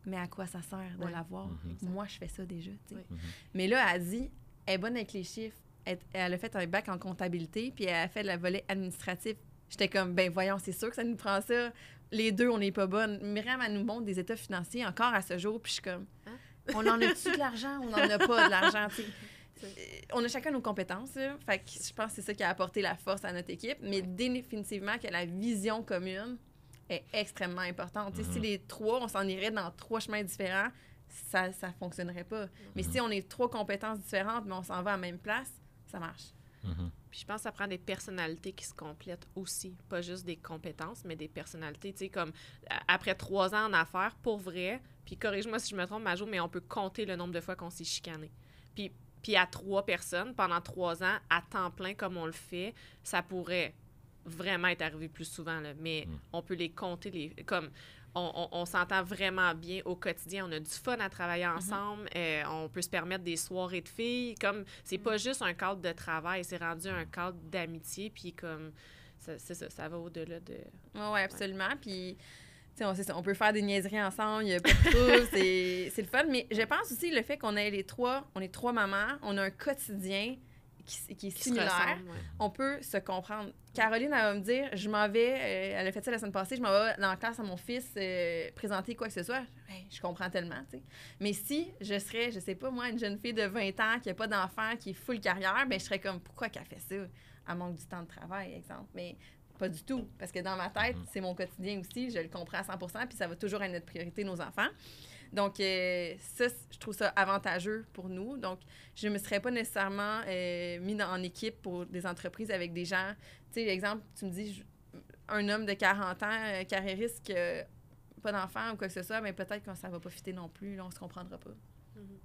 mais à quoi ça sert de l'avoir? Moi, je fais ça déjà, tu sais. Mais là, elle dit, elle est bonne avec les chiffres. Elle a fait un bac en comptabilité, puis elle a fait le volet administratif. J'étais comme, ben voyons, c'est sûr que ça nous prend ça. Les deux, on n'est pas bonnes. Myriam, elle nous montre des états financiers encore à ce jour, puis je suis comme, on en a-tu de l'argent? On n'en a pas de l'argent, tu sais. On a chacun nos compétences, là. Fait que je pense que c'est ça qui a apporté la force à notre équipe, mais définitivement que la vision commune est extrêmement importante. Tu sais, si les trois, on s'en irait dans trois chemins différents, ça fonctionnerait pas. Mais si on est trois compétences différentes, mais on s'en va à la même place, ça marche. Puis je pense que ça prend des personnalités qui se complètent aussi, pas juste des compétences, mais des personnalités. Tu sais, comme après 3 ans en affaires, pour vrai, puis corrige-moi si je me trompe, Majo, mais on peut compter le nombre de fois qu'on s'est chicané. Puis à 3 personnes, pendant 3 ans, à temps plein comme on le fait, ça pourrait vraiment être arrivé plus souvent, là, mais on peut les compter, comme... On s'entend vraiment bien au quotidien. On a du fun à travailler ensemble. On peut se permettre des soirées de filles. Comme, c'est pas juste un cadre de travail, c'est rendu un cadre d'amitié. Puis comme, c'est ça, ça va au-delà de... Oui, absolument. Puis, tu sais, on peut faire des niaiseries ensemble. Il y a pas de trouble. C'est le fun. Mais je pense aussi le fait qu'on ait on est 3 mamans, on a un quotidien qui est similaire, on peut se comprendre. Caroline, elle va me dire, je m'en vais, elle a fait ça la semaine passée, je m'en vais dans la classe à mon fils présenter quoi que ce soit. Je comprends tellement, tu sais. Mais si je serais, je sais pas moi, une jeune fille de 20 ans qui n'a pas d'enfant, qui est full carrière, ben je serais comme, pourquoi qu'elle fait ça? Elle manque du temps de travail, exemple. Mais pas du tout, parce que dans ma tête, c'est mon quotidien aussi, je le comprends à 100%, puis ça va toujours être notre priorité, nos enfants. Donc, ça, je trouve ça avantageux pour nous. Donc, je ne me serais pas nécessairement mis en équipe pour des entreprises avec des gens. Tu sais, exemple, tu me dis, un homme de 40 ans, carriériste, pas d'enfant ou quoi que ce soit, mais peut-être que ça ne va pas fitter non plus. Là, on ne se comprendra pas.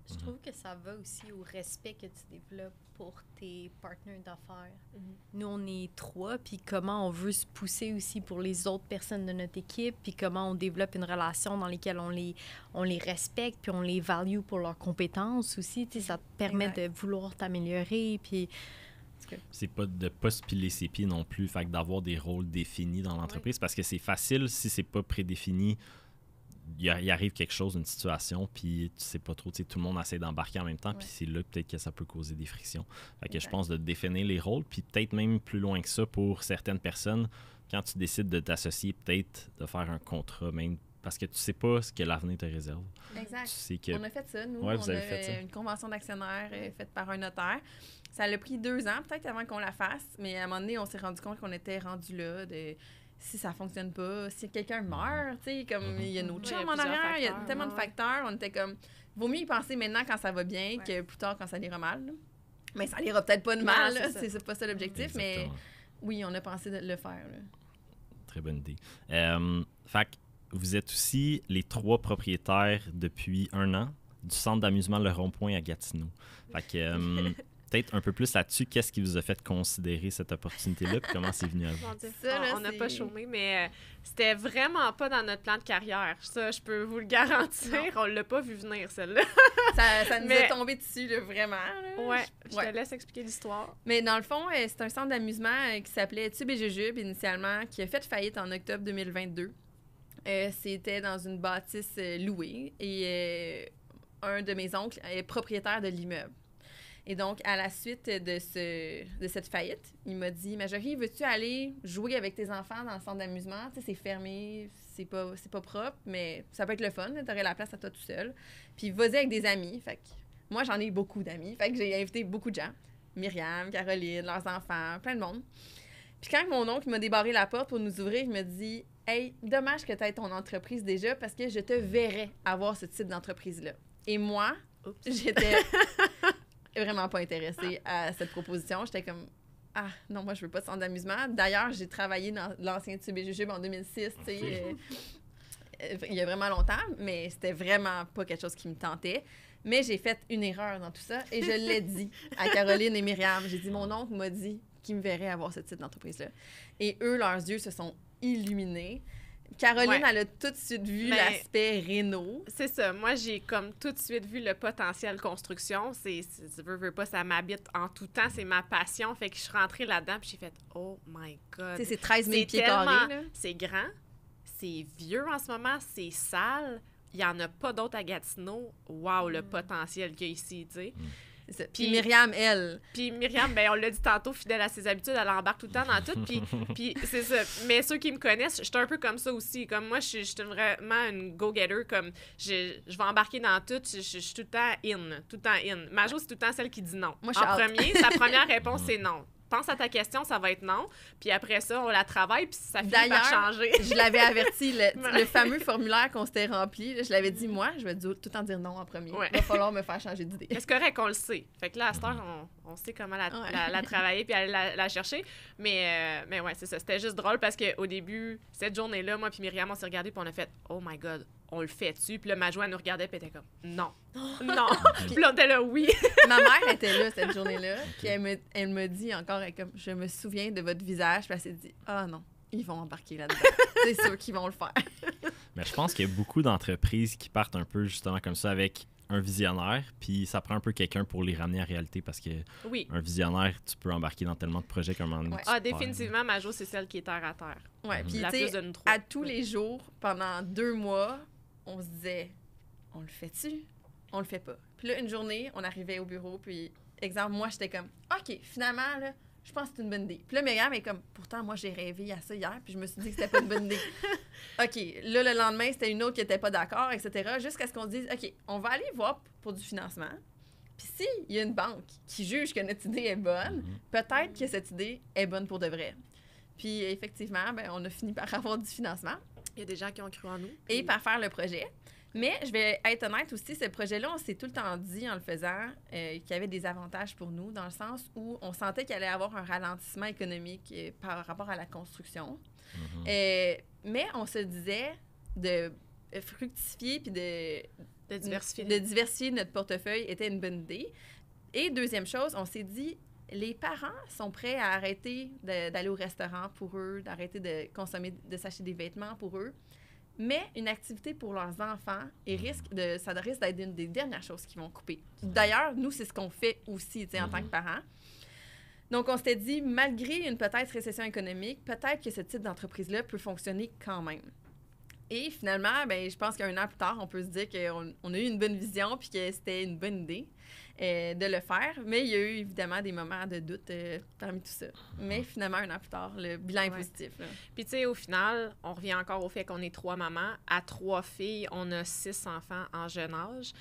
Je trouve que ça va aussi au respect que tu développes pour tes partenaires d'affaires. Nous, on est 3, puis comment on veut se pousser aussi pour les autres personnes de notre équipe, puis comment on développe une relation dans laquelle on les respecte, puis on les value pour leurs compétences aussi. Tu sais, ça te permet de vouloir t'améliorer, puis... C'est pas de pas se piler ses pieds non plus, fait que d'avoir des rôles définis dans l'entreprise, parce que c'est facile si c'est pas prédéfini. Il arrive quelque chose, une situation, puis tu sais pas trop, tu sais, tout le monde essaie d'embarquer en même temps, puis c'est là peut-être que ça peut causer des frictions. Fait que je pense de définir les rôles, puis peut-être même plus loin que ça pour certaines personnes, quand tu décides de t'associer, peut-être de faire un contrat même, parce que tu sais pas ce que l'avenir te réserve. Exact. Tu sais que... On a fait ça, nous. Ouais, on a une convention d'actionnaire faite par un notaire. Ça a pris 2 ans, peut-être, avant qu'on la fasse, mais à un moment donné, on s'est rendu compte qu'on était rendu là. si ça fonctionne pas, si quelqu'un meurt, tu sais, comme il y a notre Ouais, il y a chambre en plusieurs arrière, il y a facteurs, tellement de ouais. facteurs, on était comme, vaut mieux y penser maintenant quand ça va bien que plus tard quand ça ira mal. Là. Mais ça n'ira peut-être pas de mal, là, c'est pas ça l'objectif, mais Exactement. oui, on a pensé de le faire. Là. Très bonne idée. Fait que vous êtes aussi les 3 propriétaires depuis 1 an du centre d'amusement Le Rond-Point à Gatineau. Fait que peut-être un peu plus là-dessus, qu'est-ce qui vous a fait considérer cette opportunité-là et comment c'est venu à vous? Mon Dieu, Ça, là, on n'a c'est- pas chômé, mais c'était vraiment pas dans notre plan de carrière. Ça, je peux vous le garantir. On l'a pas vu venir, celle-là. Ça nous Mais- est tombé dessus, là, vraiment. Là. Ouais, je Ouais. te laisse expliquer l'histoire. Mais dans le fond, c'est un centre d'amusement qui s'appelait Tube et Jujube initialement, qui a fait faillite en octobre 2022. C'était dans une bâtisse louée et un de mes oncles est propriétaire de l'immeuble. Et donc, à la suite de cette faillite, il m'a dit « Marjorie, veux-tu aller jouer avec tes enfants dans le centre d'amusement? Tu sais, c'est fermé, c'est pas propre, mais ça peut être le fun, t'aurais la place à toi tout seul. Puis vas-y avec des amis. » Fait que moi, j'en ai beaucoup d'amis. Fait que j'ai invité beaucoup de gens. Myriam, Caroline, leurs enfants, plein de monde. Puis quand mon oncle m'a débarré la porte pour nous ouvrir, il me dit « Hey, dommage que tu aies ton entreprise déjà parce que je te verrais avoir ce type d'entreprise-là. » Et moi, j'étais vraiment pas intéressée à cette proposition. J'étais comme « Ah, non, moi, je veux pas de centre d'amusement. » D'ailleurs, j'ai travaillé dans l'ancien Tube et Jujube en 2006, tu sais, il y a vraiment longtemps, mais c'était vraiment pas quelque chose qui me tentait. Mais j'ai fait une erreur dans tout ça et je l'ai dit à Caroline et Myriam. J'ai dit, mon oncle m'a dit qu'il me verrait avoir ce type d'entreprise-là. Et eux, leurs yeux se sont illuminés. Caroline, Ouais. elle a tout de suite vu Mais- l'aspect réno. C'est ça. Moi, j'ai comme tout de suite vu le potentiel construction. Tu veux pas, ça m'habite en tout temps. C'est ma passion. Fait que je suis rentrée là-dedans puis j'ai fait « Oh my God! Tu sais, c'est 13 000 C'est pieds tellement- carrés. Là. C'est grand, c'est vieux en ce moment, c'est sale. Il n'y en a pas d'autres à Gatineau. Wow, le potentiel qu'il y a ici, tu sais. C'est ça. Puis- Puis Myriam, elle, Puis Myriam, ben on l'a dit tantôt, fidèle à ses habitudes, elle embarque tout le temps dans tout. Puis c'est ça. Mais ceux qui me connaissent, je suis un peu comme ça aussi. Comme moi, je suis vraiment une go-getter. Comme je vais embarquer dans tout. Je suis tout le temps in. Tout le temps in. Majo, c'est tout le temps celle qui dit non. Moi, je suis en out. premier, sa première réponse, c'est non. Pense à ta question, ça va être non. Puis après ça, on la travaille, puis ça finit par D'ailleurs, changer. je l'avais averti, le fameux formulaire qu'on s'était rempli, là, je l'avais dit, moi, je vais tout le temps dire non en premier. Ouais. Il va falloir me faire changer d'idée. Mais c'est correct, on le sait. Fait que là, à cette heure, on sait comment la travailler puis aller la chercher. Mais ouais, c'est ça. C'était juste drôle parce qu'au début, cette journée-là, moi puis Myriam, on s'est regardés puis on a fait « Oh my God, on le fait-tu? » Puis là, Majo, elle nous regardait puis elle était comme « Non, non. » Puis là, on était là « Oui. Ma mère était là cette journée-là, puis elle me dit encore, elle est comme, je me souviens de votre visage, puis elle s'est dit, ah non, ils vont embarquer là-dedans. C'est sûr qu'ils vont le faire. Mais je pense qu'il y a beaucoup d'entreprises qui partent un peu justement comme ça avec un visionnaire, puis ça prend un peu quelqu'un pour les ramener à la réalité parce que » Oui. un visionnaire, tu peux embarquer dans tellement de projets qu'à un moment donné, Ouais. tu Ah, te perds. définitivement, Majo, c'est celle qui est terre à terre. Ouais, puis La tu plus sais, de nous trois. à tous les jours, pendant 2 mois, on se disait, on le fait-tu? On le fait pas. Puis là, une journée, on arrivait au bureau, puis, exemple, moi, j'étais comme, OK, finalement, là, je pense que c'est une bonne idée. Puis là, Myriam est comme, pourtant, moi, j'ai rêvé à ça hier, puis je me suis dit que c'était pas une bonne idée. OK, là, le lendemain, c'était une autre qui était pas d'accord, etc. Jusqu'à ce qu'on se dise, OK, on va aller voir pour du financement. Puis s'il y a une banque qui juge que notre idée est bonne, peut-être que cette idée est bonne pour de vrai. Puis effectivement, ben, on a fini par avoir du financement Il y a des gens qui ont cru en nous. et puis- par faire le projet. Mais je vais être honnête aussi, ce projet-là, on s'est tout le temps dit en le faisant qu'il y avait des avantages pour nous, dans le sens où on sentait qu'il allait y avoir un ralentissement économique par rapport à la construction. Mhm. Mais on se disait de fructifier puis De diversifier. de diversifier notre portefeuille était une bonne idée. Et deuxième chose, on s'est dit, les parents sont prêts à arrêter d'aller au restaurant pour eux, d'arrêter de consommer, de s'acheter des vêtements pour eux. Mais une activité pour leurs enfants, ça risque d'être une des dernières choses qu'ils vont couper. D'ailleurs, nous, c'est ce qu'on fait aussi, tu sais, en tant que parents. Donc, on s'était dit, malgré une peut-être récession économique, peut-être que ce type d'entreprise-là peut fonctionner quand même. Et finalement, ben, je pense qu'un an plus tard, on peut se dire qu'on a eu une bonne vision puis que c'était une bonne idée de le faire. Mais il y a eu évidemment des moments de doute parmi tout ça. Mais finalement, un an plus tard, le bilan est Ouais. positif. Là. Puis, tu sais, au final, on revient encore au fait qu'on est 3 mamans. À 3 filles, on a 6 enfants en jeune âge.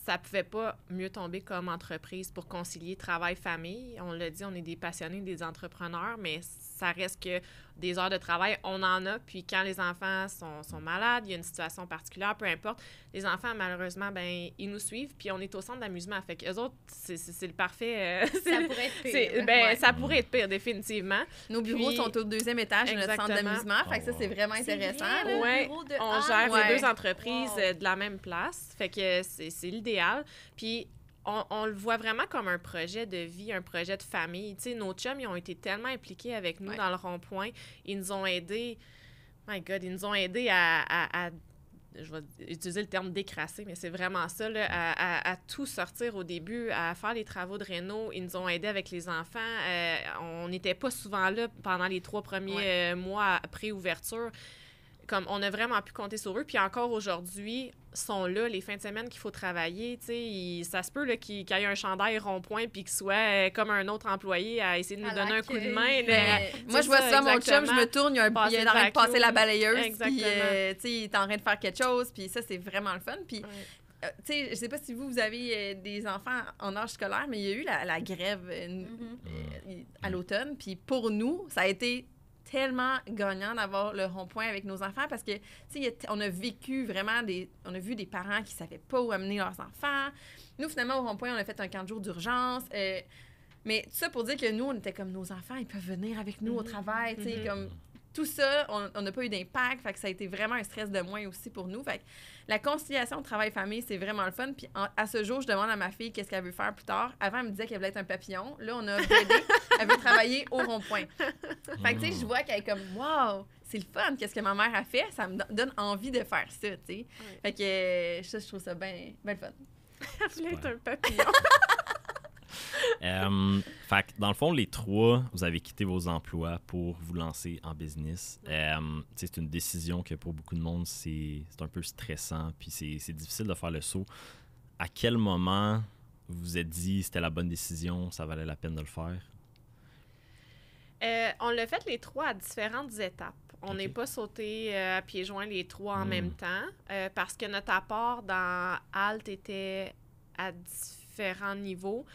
Ça pouvait pas mieux tomber comme entreprise pour concilier travail-famille. On l'a dit, on est des passionnés, des entrepreneurs, mais ça reste que des heures de travail, on en a. Puis quand les enfants sont malades, il y a une situation particulière, peu importe, les enfants, malheureusement, ben ils nous suivent. Puis on est au centre d'amusement. Fait qu'eux autres, c'est le parfait. Ça pourrait être pire. Ça pourrait être pire, définitivement. Nos bureaux sont au 2e étage de notre centre d'amusement. Fait que ça, c'est vraiment intéressant. Ouais, on gère les 2 entreprises de la même place. Fait que c'est l'idéal. Puis on le voit vraiment comme un projet de vie, un projet de famille. Tu sais, nos chums, ils ont été tellement impliqués avec nous dans le rond-point. Ils nous ont aidés, my God, ils nous ont aidés à je vais utiliser le terme décrasser, mais c'est vraiment ça, là, à tout sortir au début, à faire les travaux de réno. Ils nous ont aidés avec les enfants. On n'était pas souvent là pendant les 3 premiers mois après ouverture. Comme on a vraiment pu compter sur eux. Puis encore aujourd'hui, sont là les fins de semaine qu'il faut travailler. Ça se peut là, qu'il y ait un chandail rond-point puis qu'il soit comme un autre employé à essayer de nous donner un coup de main. Moi, je vois ça, mon chum, je me tourne, il est en train de passer la balayeuse. Puis, il est en train de faire quelque chose. Puis ça, c'est vraiment le fun. Puis, je sais pas si vous avez des enfants en âge scolaire, mais il y a eu la grève à l'automne. Puis pour nous, ça a été tellement gagnant d'avoir le rond-point avec nos enfants parce que, tu sais, on a vécu vraiment on a vu des parents qui savaient pas où amener leurs enfants. Nous, finalement, au rond-point, on a fait un camp de jour d'urgence. Mais tout ça pour dire que nous, on était comme nos enfants, ils peuvent venir avec nous au travail, tu sais, comme tout ça, on n'a pas eu d'impact, fait que ça a été vraiment un stress de moins aussi pour nous. Fait que la conciliation travail-famille, c'est vraiment le fun. Puis à ce jour, je demande à ma fille qu'est-ce qu'elle veut faire plus tard. Avant, elle me disait qu'elle voulait être un papillon. Là, on a upgradé. Elle veut travailler au rond-point. Fait que, tu sais, je vois qu'elle est comme, wow, c'est le fun. Qu'est-ce que ma mère a fait? Ça me donne envie de faire ça, tu sais. Fait que ça, je trouve ça bien le fun. Elle voulait être un papillon. Fait que dans le fond, les 3, vous avez quitté vos emplois pour vous lancer en business. C'est une décision que pour beaucoup de monde, c'est un peu stressant, puis c'est difficile de faire le saut. À quel moment vous vous êtes dit c'était la bonne décision, ça valait la peine de le faire? On l'a fait les 3 à différentes étapes. On n'est pas sauté à pieds joints les 3 en même temps parce que notre apport dans Alt était à différents niveaux.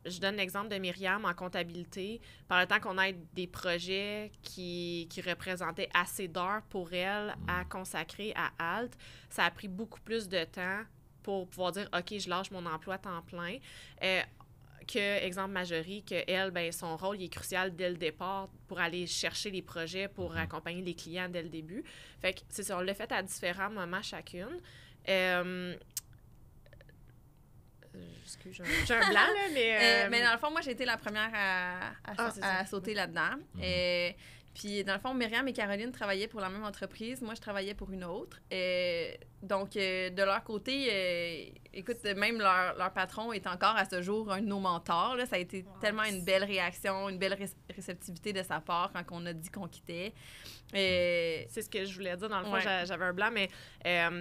Je donne l'exemple de Myriam en comptabilité. Par le temps qu'on ait des projets qui représentaient assez d'heures pour elle à consacrer à Alt, ça a pris beaucoup plus de temps pour pouvoir dire « OK, je lâche mon emploi à temps plein ». Que, exemple, Marjorie, que elle, ben, son rôle il est crucial dès le départ pour aller chercher les projets, pour accompagner les clients dès le début. Fait que c'est ça, on l'a fait à différents moments chacune. Excuse, j'ai un blanc, là, mais... Mais dans le fond, moi, j'ai été la première à sauter là-dedans. Puis, dans le fond, Myriam et Caroline travaillaient pour la même entreprise. Moi, je travaillais pour une autre. Donc, de leur côté, écoute, même leur patron est encore à ce jour un de nos mentors. Là. Ça a été tellement une belle réaction, une belle réceptivité de sa part quand on a dit qu'on quittait. C'est ce que je voulais dire. Dans le fond, j'avais un blanc, mais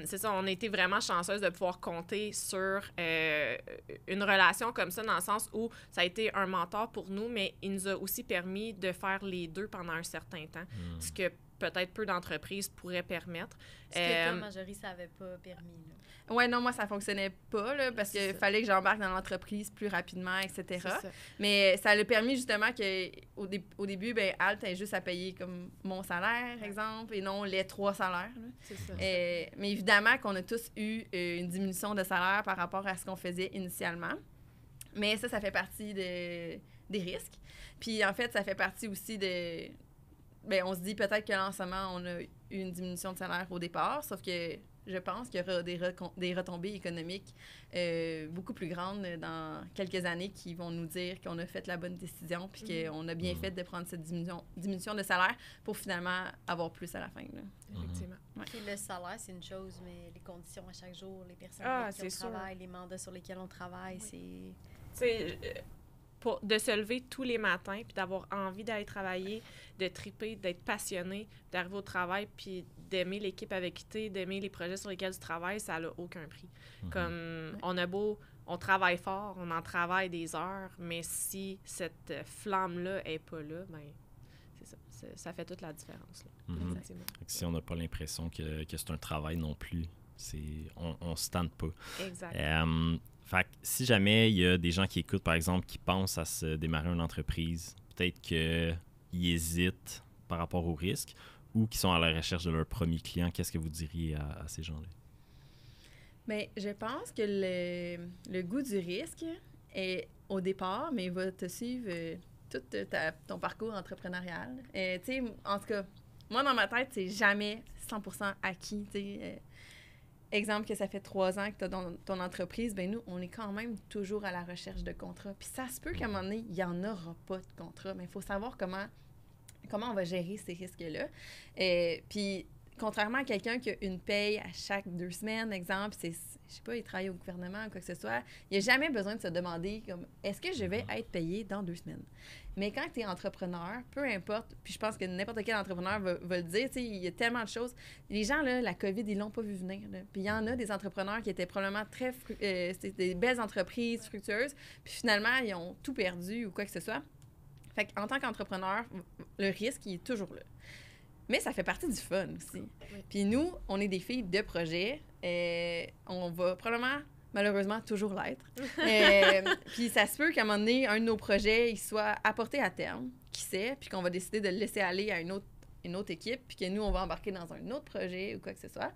c'est ça, on a été vraiment chanceuse de pouvoir compter sur une relation comme ça, dans le sens où ça a été un mentor pour nous, mais il nous a aussi permis de faire les 2 pendant un certain temps, ce que peut-être peu d'entreprises pourraient permettre. Ce que toi, Marjorie, ça n'avait pas permis. Oui, non, moi, ça fonctionnait pas, là, parce qu'il fallait que j'embarque dans l'entreprise plus rapidement, etc. Mais ça a permis, justement, qu'au début, ben, Alt ait juste à payer comme mon salaire, exemple, et non les 3 salaires. Là. C'est ça. Mais évidemment qu'on a tous eu une diminution de salaire par rapport à ce qu'on faisait initialement. Mais ça fait partie des risques. Puis, en fait, ça fait partie aussi de... Bien, on se dit peut-être que là, en ce moment, on a eu une diminution de salaire au départ, sauf que je pense qu'il y aura des retombées économiques beaucoup plus grandes dans quelques années qui vont nous dire qu'on a fait la bonne décision puis qu'on a bien fait de prendre cette diminution de salaire pour finalement avoir plus à la fin. Là. Effectivement. Puis le salaire, c'est une chose, mais les conditions à chaque jour, les personnes avec qui on travaille, les mandats sur lesquels on travaille, c'est... de se lever tous les matins, puis d'avoir envie d'aller travailler, de triper, d'être passionné, d'arriver au travail, puis d'aimer l'équipe avec qui tu es, d'aimer les projets sur lesquels tu travailles, ça n'a aucun prix. Comme, on travaille fort, on en travaille des heures, mais si cette flamme-là n'est pas là, ben c'est ça. Ça fait toute la différence. Là. Si on n'a pas l'impression que c'est un travail non plus, on ne se tente pas. Exact. Fait que si jamais il y a des gens qui écoutent, par exemple, qui pensent à se démarrer une entreprise, peut-être que ils hésitent par rapport au risque ou qui sont à la recherche de leur premier client, qu'est-ce que vous diriez à ces gens-là? Bien, je pense que le goût du risque est au départ, mais il va te suivre tout ton parcours entrepreneurial. Tu sais, en tout cas, moi, dans ma tête, c'est jamais 100% acquis. Exemple que ça fait 3 ans que tu as ton entreprise, ben nous, on est quand même toujours à la recherche de contrats. Puis ça se peut qu'à un moment donné, il n'y en aura pas de contrat, mais il faut savoir comment on va gérer ces risques-là. Puis, contrairement à quelqu'un qui a une paye à chaque 2 semaines, exemple, je sais pas, il travaille au gouvernement ou quoi que ce soit, il n'y a jamais besoin de se demander comme est-ce que je vais être payé dans 2 semaines? Mais quand tu es entrepreneur, peu importe, puis je pense que n'importe quel entrepreneur va le dire, tu sais, il y a tellement de choses. Les gens, là, la COVID, ils l'ont pas vu venir. Là. Puis il y en a des entrepreneurs qui étaient probablement c'était des belles entreprises fructueuses, puis finalement, ils ont tout perdu ou quoi que ce soit. Fait qu'en tant qu'entrepreneur, le risque, il est toujours là. Mais ça fait partie du fun aussi. Oui. Puis nous, on est des filles de projet. On va probablement, malheureusement, toujours l'être. Puis ça se peut qu'à un moment donné, un de nos projets, il soit apporté à terme, qui sait, puis qu'on va décider de le laisser aller à une autre équipe, puis que nous, on va embarquer dans un autre projet ou quoi que ce soit.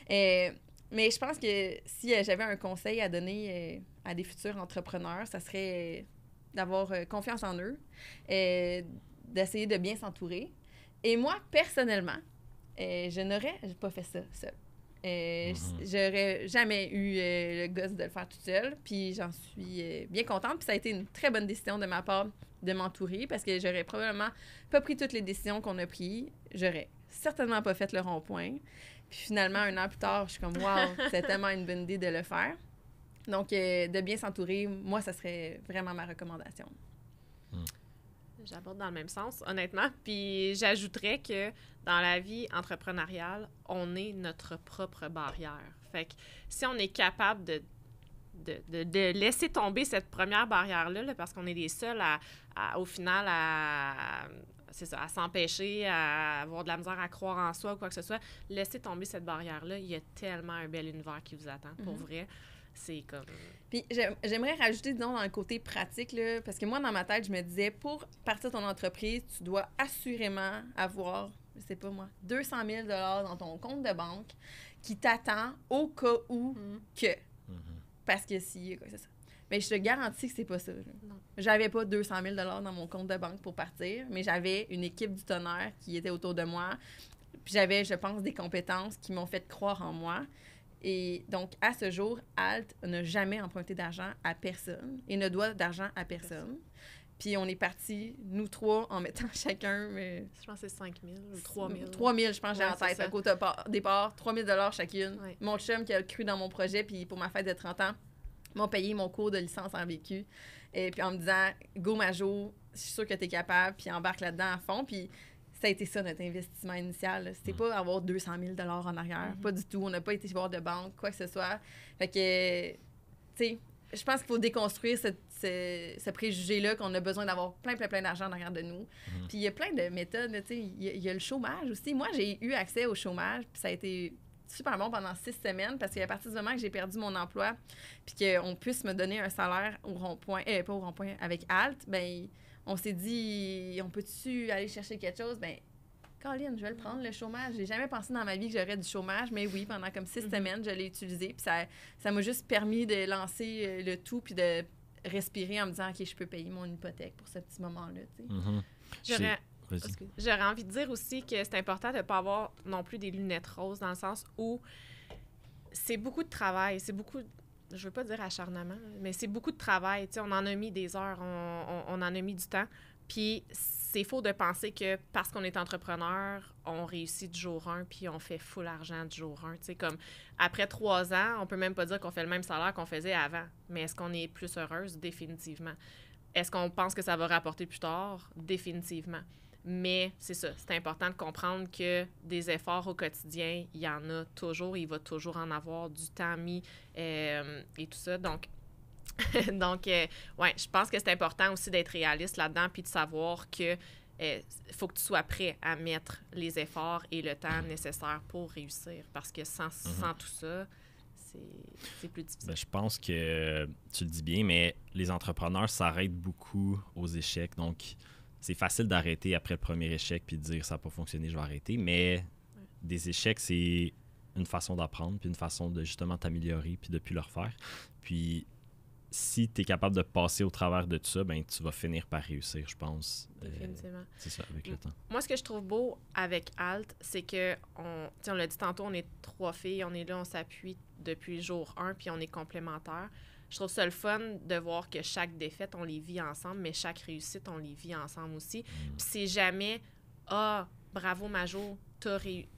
Mais je pense que si j'avais un conseil à donner à des futurs entrepreneurs, ça serait d'avoir confiance en eux, d'essayer de bien s'entourer. Et moi, personnellement, je n'aurais pas fait ça seule. J'aurais jamais eu le gosse de le faire toute seule, puis j'en suis bien contente. Puis ça a été une très bonne décision de ma part de m'entourer, parce que j'aurais probablement pas pris toutes les décisions qu'on a prises. J'aurais certainement pas fait le rond-point. Puis finalement, 1 an plus tard, je suis comme « Wow, c'est tellement une bonne idée de le faire ». Donc, de bien s'entourer, moi, ça serait vraiment ma recommandation. J'aborde dans le même sens, honnêtement. Puis j'ajouterais que dans la vie entrepreneuriale, on est notre propre barrière. Fait que si on est capable de laisser tomber cette première barrière-là, là, parce qu'on est les seuls au final à s'empêcher, à avoir de la misère à croire en soi ou quoi que ce soit, laisser tomber cette barrière-là, il y a tellement un bel univers qui vous attend, pour vrai. C'est comme... Puis j'aimerais rajouter, disons, dans le côté pratique, là, parce que moi, dans ma tête, je me disais, pour partir ton entreprise, tu dois assurément avoir, je sais pas moi, 200 000 $ dans ton compte de banque qui t'attend au cas où que. Parce que si, quoi, c'est ça. Mais je te garantis que c'est pas ça. Non. J'avais pas 200 000 $ dans mon compte de banque pour partir, mais j'avais une équipe du tonnerre qui était autour de moi. Puis j'avais, je pense, des compétences qui m'ont fait croire en moi. Et donc, à ce jour, Alt n'a jamais emprunté d'argent à personne et ne doit d'argent à personne. Puis on est partis, nous 3, en mettant chacun... je pense que c'est 5 000 ou 3 000. 3 000, je pense, j'ai en tête. À côté départ, 3 000 $ chacune. Ouais. Mon chum qui a cru dans mon projet, puis pour ma fête de 30 ans, m'ont payé mon cours de licence en vécu. Et puis en me disant, go Majo, je suis sûre que tu es capable, puis embarque là-dedans à fond. Puis ça a été ça, notre investissement initial. C'était pas avoir 200 000 $ en arrière. Pas du tout. On n'a pas été voir de banque, quoi que ce soit. Fait que, tu sais, je pense qu'il faut déconstruire ce préjugé-là qu'on a besoin d'avoir plein d'argent en arrière de nous. Puis il y a plein de méthodes. Tu sais, il y a le chômage aussi. Moi, j'ai eu accès au chômage, puis ça a été super bon pendant 6 semaines, parce qu'à partir du moment que j'ai perdu mon emploi, puis qu'on puisse me donner un salaire au rond-point, pas au rond-point, avec Alt, ben on s'est dit, on peut-tu aller chercher quelque chose? Ben, Colin, je vais le prendre, le chômage. J'ai jamais pensé dans ma vie que j'aurais du chômage, mais oui, pendant comme 6 semaines, je l'ai utilisé. Puis ça m'a juste permis de lancer le tout, puis de respirer en me disant, OK, je peux payer mon hypothèque pour ce petit moment-là. J'aurais envie de dire aussi que c'est important de ne pas avoir non plus des lunettes roses, dans le sens où c'est beaucoup de travail, c'est beaucoup... Je veux pas dire acharnement, mais c'est beaucoup de travail. T'sais, on en a mis des heures, on en a mis du temps. Puis c'est faux de penser que parce qu'on est entrepreneur, on réussit du jour 1 puis on fait full argent du jour 1. T'sais, comme après 3 ans, on peut même pas dire qu'on fait le même salaire qu'on faisait avant. Mais est-ce qu'on est plus heureuse? Définitivement. Est-ce qu'on pense que ça va rapporter plus tard? Définitivement. Mais c'est ça, c'est important de comprendre que des efforts au quotidien, il y en a toujours, il va toujours en avoir du temps mis et tout ça. Donc, ouais, je pense que c'est important aussi d'être réaliste là-dedans puis de savoir que faut que tu sois prêt à mettre les efforts et le temps nécessaire pour réussir. Parce que sans tout ça, c'est plus difficile. Ben, je pense que tu le dis bien, mais les entrepreneurs s'arrêtent beaucoup aux échecs. Donc, c'est facile d'arrêter après le premier échec puis de dire ça n'a pas fonctionné, je vais arrêter. Mais des échecs, c'est une façon d'apprendre puis une façon de justement t'améliorer puis de plus le refaire. Puis si tu es capable de passer au travers de tout ça, ben tu vas finir par réussir, je pense. Définitivement. C'est ça, avec le temps. Moi, ce que je trouve beau avec Alt, c'est que, on l'a dit tantôt, on est 3 filles, on est là, on s'appuie depuis le jour 1, puis on est complémentaires. Je trouve ça le fun de voir que chaque défaite, on les vit ensemble, mais chaque réussite, on les vit ensemble aussi. Puis c'est jamais « Ah, bravo Majo,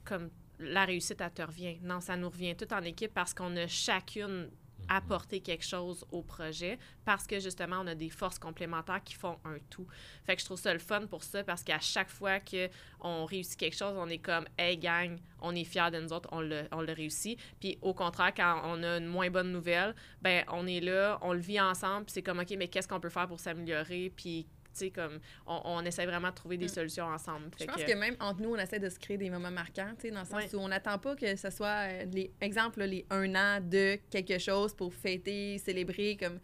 comme la réussite, elle te revient. » Non, ça nous revient tout en équipe parce qu'on a chacune apporter quelque chose au projet parce que, justement, on a des forces complémentaires qui font un tout. Fait que je trouve ça le fun pour ça parce qu'à chaque fois qu'on réussit quelque chose, on est comme « Hey, gang, on est fiers de nous autres, on l'a réussi. » Puis au contraire, quand on a une moins bonne nouvelle, ben on est là, on le vit ensemble, puis c'est comme « OK, mais qu'est-ce qu'on peut faire pour s'améliorer? » Puis comme on essaie vraiment de trouver des solutions ensemble. Je pense que même entre nous, on essaie de se créer des moments marquants, dans le sens où on n'attend pas que ce soit, les 1 an de quelque chose pour fêter, célébrer. Comme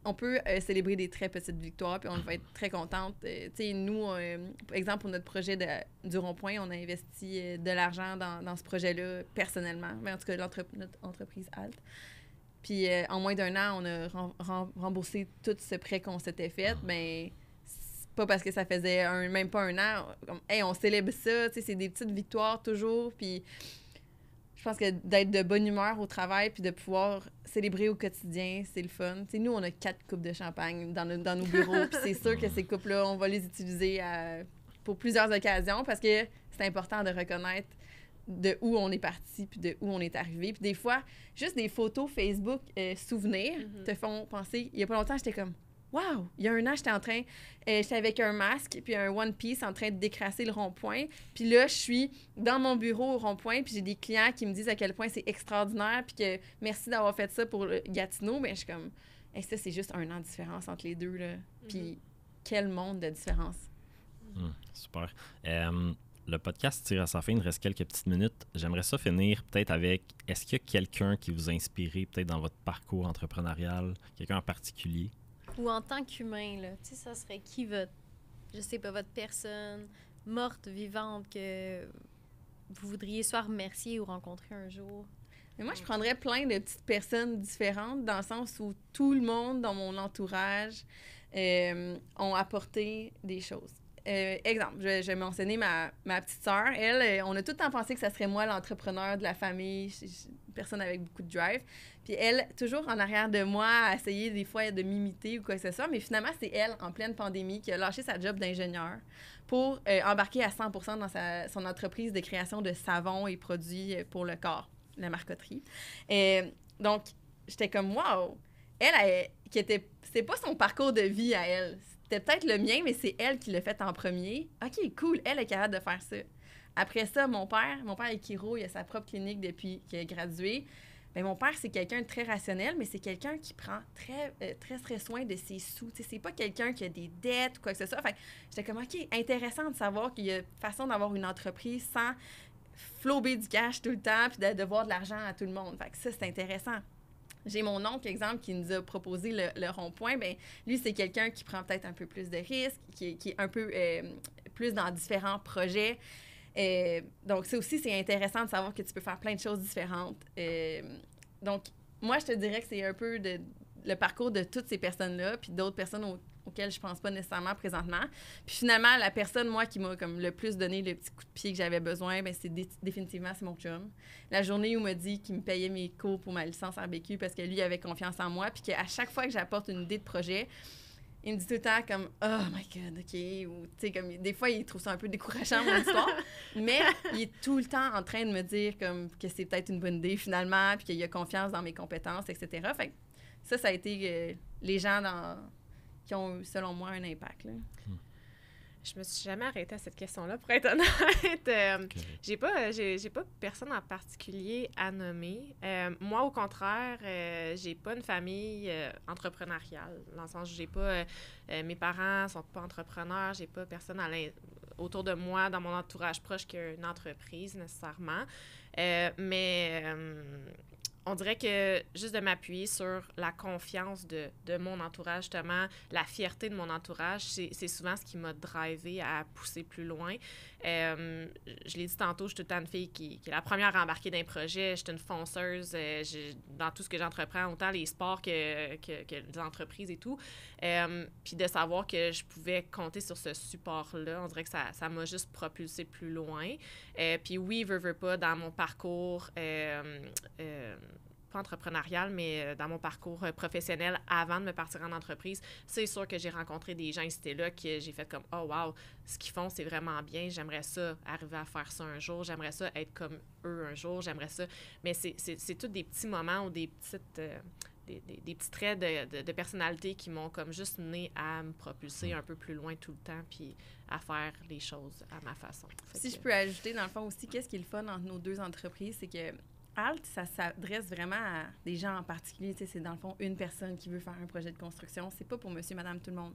on peut célébrer des très petites victoires, puis on va être très contente. Nous, par exemple, pour notre projet du rond-point, on a investi de l'argent dans ce projet-là personnellement, mais en tout cas, notre entreprise Alt. Puis en moins d'1 an, on a remboursé tout ce prêt qu'on s'était fait, mais pas parce que ça faisait même pas 1 an. Comme, hey, on célèbre ça, c'est des petites victoires toujours. Puis je pense que d'être de bonne humeur au travail puis de pouvoir célébrer au quotidien, c'est le fun. Nous, on a 4 coupes de champagne dans nos bureaux. Puis c'est sûr que ces coupes-là, on va les utiliser pour plusieurs occasions parce que c'est important de reconnaître de où on est parti puis de où on est arrivé. Puis des fois, juste des photos Facebook souvenirs te font penser. Il y a pas longtemps, j'étais comme wow! Il y a 1 an, j'étais avec un masque puis un One Piece en train de décrasser le rond-point. Puis là, je suis dans mon bureau au rond-point puis j'ai des clients qui me disent à quel point c'est extraordinaire puis que merci d'avoir fait ça pour Gatineau. Mais je suis comme, hey, ça, c'est juste 1 an de différence entre les deux, là. Puis quel monde de différence. Super. Le podcast tire à sa fin, il nous reste quelques petites minutes. J'aimerais ça finir peut-être avec, est-ce qu'il y a quelqu'un qui vous a inspiré peut-être dans votre parcours entrepreneurial, quelqu'un en particulier? Ou en tant qu'humain, là, tu sais, ça serait qui je sais pas, votre personne morte, vivante, que vous voudriez soit remercier ou rencontrer un jour? Mais moi, je prendrais plein de petites personnes différentes dans le sens où tout le monde dans mon entourage ont apporté des choses. Exemple, je vais mentionner ma petite sœur. Elle, on a tout le temps pensé que ça serait moi l'entrepreneur de la famille, une personne avec beaucoup de drive. Puis elle, toujours en arrière de moi, à essayer des fois de m'imiter ou quoi que ce soit. Mais finalement, c'est elle, en pleine pandémie, qui a lâché sa job d'ingénieur pour embarquer à 100% dans son entreprise de création de savons et produits pour le corps, la marcoterie. Donc, j'étais comme, wow! C'est pas son parcours de vie à elle. C'était peut-être le mien, mais c'est elle qui l'a fait en premier. OK, cool, elle est capable de faire ça. Après ça, mon père est chiro, il a sa propre clinique depuis qu'il a gradué. Bien, mon père, c'est quelqu'un de très rationnel, mais c'est quelqu'un qui prend très soin de ses sous. T'sais, c'est pas quelqu'un qui a des dettes ou quoi que ce soit. Enfin, j'étais comme, OK, intéressant de savoir qu'il y a une façon d'avoir une entreprise sans flouber du cash tout le temps puis de devoir de l'argent à tout le monde. Fait que ça, c'est intéressant. J'ai mon oncle, exemple, qui nous a proposé le rond-point. Bien, lui, c'est quelqu'un qui prend peut-être un peu plus de risques, qui est un peu plus dans différents projets. Donc, ça aussi, c'est intéressant de savoir que tu peux faire plein de choses différentes. Donc, moi, je te dirais que c'est un peu le parcours de toutes ces personnes-là, puis d'autres personnes auxquelles je pense pas nécessairement présentement. Puis finalement, la personne, moi, qui m'a comme le plus donné le petit coup de pied que j'avais besoin, bien, définitivement, c'est mon chum. La journée où il m'a dit qu'il me payait mes cours pour ma licence RBQ parce que lui avait confiance en moi, puis qu'à chaque fois que j'apporte une idée de projet, il me dit tout le temps comme « Oh my God, OK », ou tu sais, comme des fois, il trouve ça un peu décourageant, mon histoire, mais il est tout le temps en train de me dire comme que c'est peut-être une bonne idée finalement, puis qu'il a confiance dans mes compétences, etc. Fait que ça a été les gens qui ont eu, selon moi, un impact, là. Je me suis jamais arrêtée à cette question-là, pour être honnête. J'ai pas personne en particulier à nommer. Moi, au contraire, j'ai pas une famille entrepreneuriale, dans le sens où j'ai pas... mes parents sont pas entrepreneurs, j'ai pas personne autour de moi, dans mon entourage proche, qui a une entreprise, nécessairement. Mais on dirait que juste de m'appuyer sur la confiance de mon entourage, justement, la fierté de mon entourage, c'est souvent ce qui m'a drivé à pousser plus loin. Je l'ai dit tantôt, je suis tout le temps une fille qui est la première à embarquer dans un projet. Je suis une fonceuse dans tout ce que j'entreprends, autant les sports que les entreprises et tout. Puis de savoir que je pouvais compter sur ce support-là, on dirait que ça m'a juste propulsé plus loin. Puis oui, veux pas, dans mon parcours, pas entrepreneurial, mais dans mon parcours professionnel, avant de me partir en entreprise, c'est sûr que j'ai rencontré des gens ici là que j'ai fait comme « Oh wow, ce qu'ils font, c'est vraiment bien. J'aimerais ça arriver à faire ça un jour. J'aimerais ça être comme eux un jour. J'aimerais ça. » Mais c'est tous des petits moments ou des petites... Des petits traits de personnalité qui m'ont comme juste mené à me propulser un peu plus loin tout le temps puis à faire les choses à ma façon. Si je peux ajouter, dans le fond aussi, qu'est-ce qui est le fun entre nos deux entreprises, c'est que Alt, ça s'adresse vraiment à des gens en particulier. Tu sais, c'est dans le fond une personne qui veut faire un projet de construction. C'est pas pour monsieur, madame, tout le monde.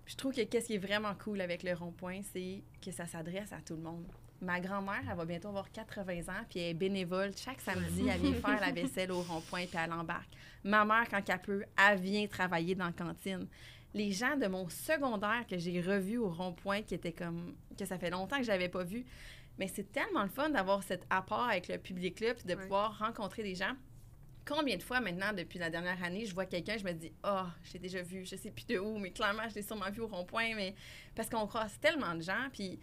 Puis je trouve que qu'est-ce qui est vraiment cool avec le Rond-Point, c'est que ça s'adresse à tout le monde. Ma grand-mère, elle va bientôt avoir 80 ans, puis elle est bénévole. Chaque samedi, elle vient faire la vaisselle au Rond-Point, puis elle embarque. Ma mère, quand elle peut, elle vient travailler dans la cantine. Les gens de mon secondaire que j'ai revus au Rond-Point, qui étaient comme... que ça fait longtemps que je n'avais pas vu, mais c'est tellement le fun d'avoir cet apport avec le public-là, puis de pouvoir rencontrer des gens. Combien de fois maintenant, depuis la dernière année, je vois quelqu'un, je me dis « Ah, je l'ai déjà vu, je sais plus de où, mais clairement, je l'ai sûrement vu au Rond-Point. » Mais parce qu'on croise tellement de gens, puis...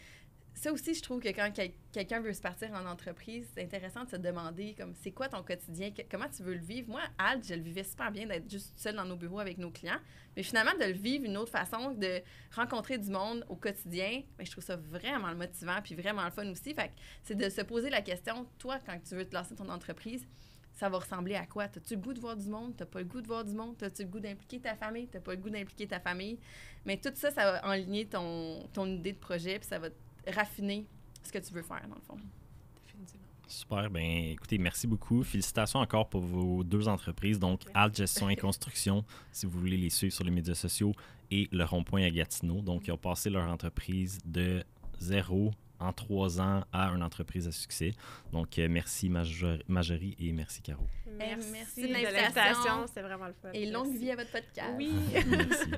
Ça aussi, je trouve que quand quelqu'un veut se partir en entreprise, c'est intéressant de se demander comme c'est quoi ton quotidien, comment tu veux le vivre. Moi, Alt, je le vivais super bien d'être juste seule dans nos bureaux avec nos clients, mais finalement, de le vivre une autre façon, de rencontrer du monde au quotidien, bien, je trouve ça vraiment motivant puis vraiment le fun aussi. Fait que c'est de se poser la question, toi, quand tu veux te lancer ton entreprise, ça va ressembler à quoi? T'as-tu le goût de voir du monde? T'as pas le goût de voir du monde? T'as-tu le goût d'impliquer ta famille? T'as pas le goût d'impliquer ta famille? Mais tout ça, ça va enligner ton idée de projet puis ça va raffiner ce que tu veux faire, dans le fond. Définitivement. Super. Bien, écoutez, merci beaucoup. Félicitations encore pour vos deux entreprises. Donc, Alt Gestion et Construction, si vous voulez les suivre sur les médias sociaux, et le Rond-Point à Gatineau. Donc, ils ont passé leur entreprise de 0 en 3 ans à une entreprise à succès. Donc, merci Marjorie et merci Caro. Merci de l'invitation. C'était vraiment le fun. Et longue vie à votre podcast. Oui. Merci.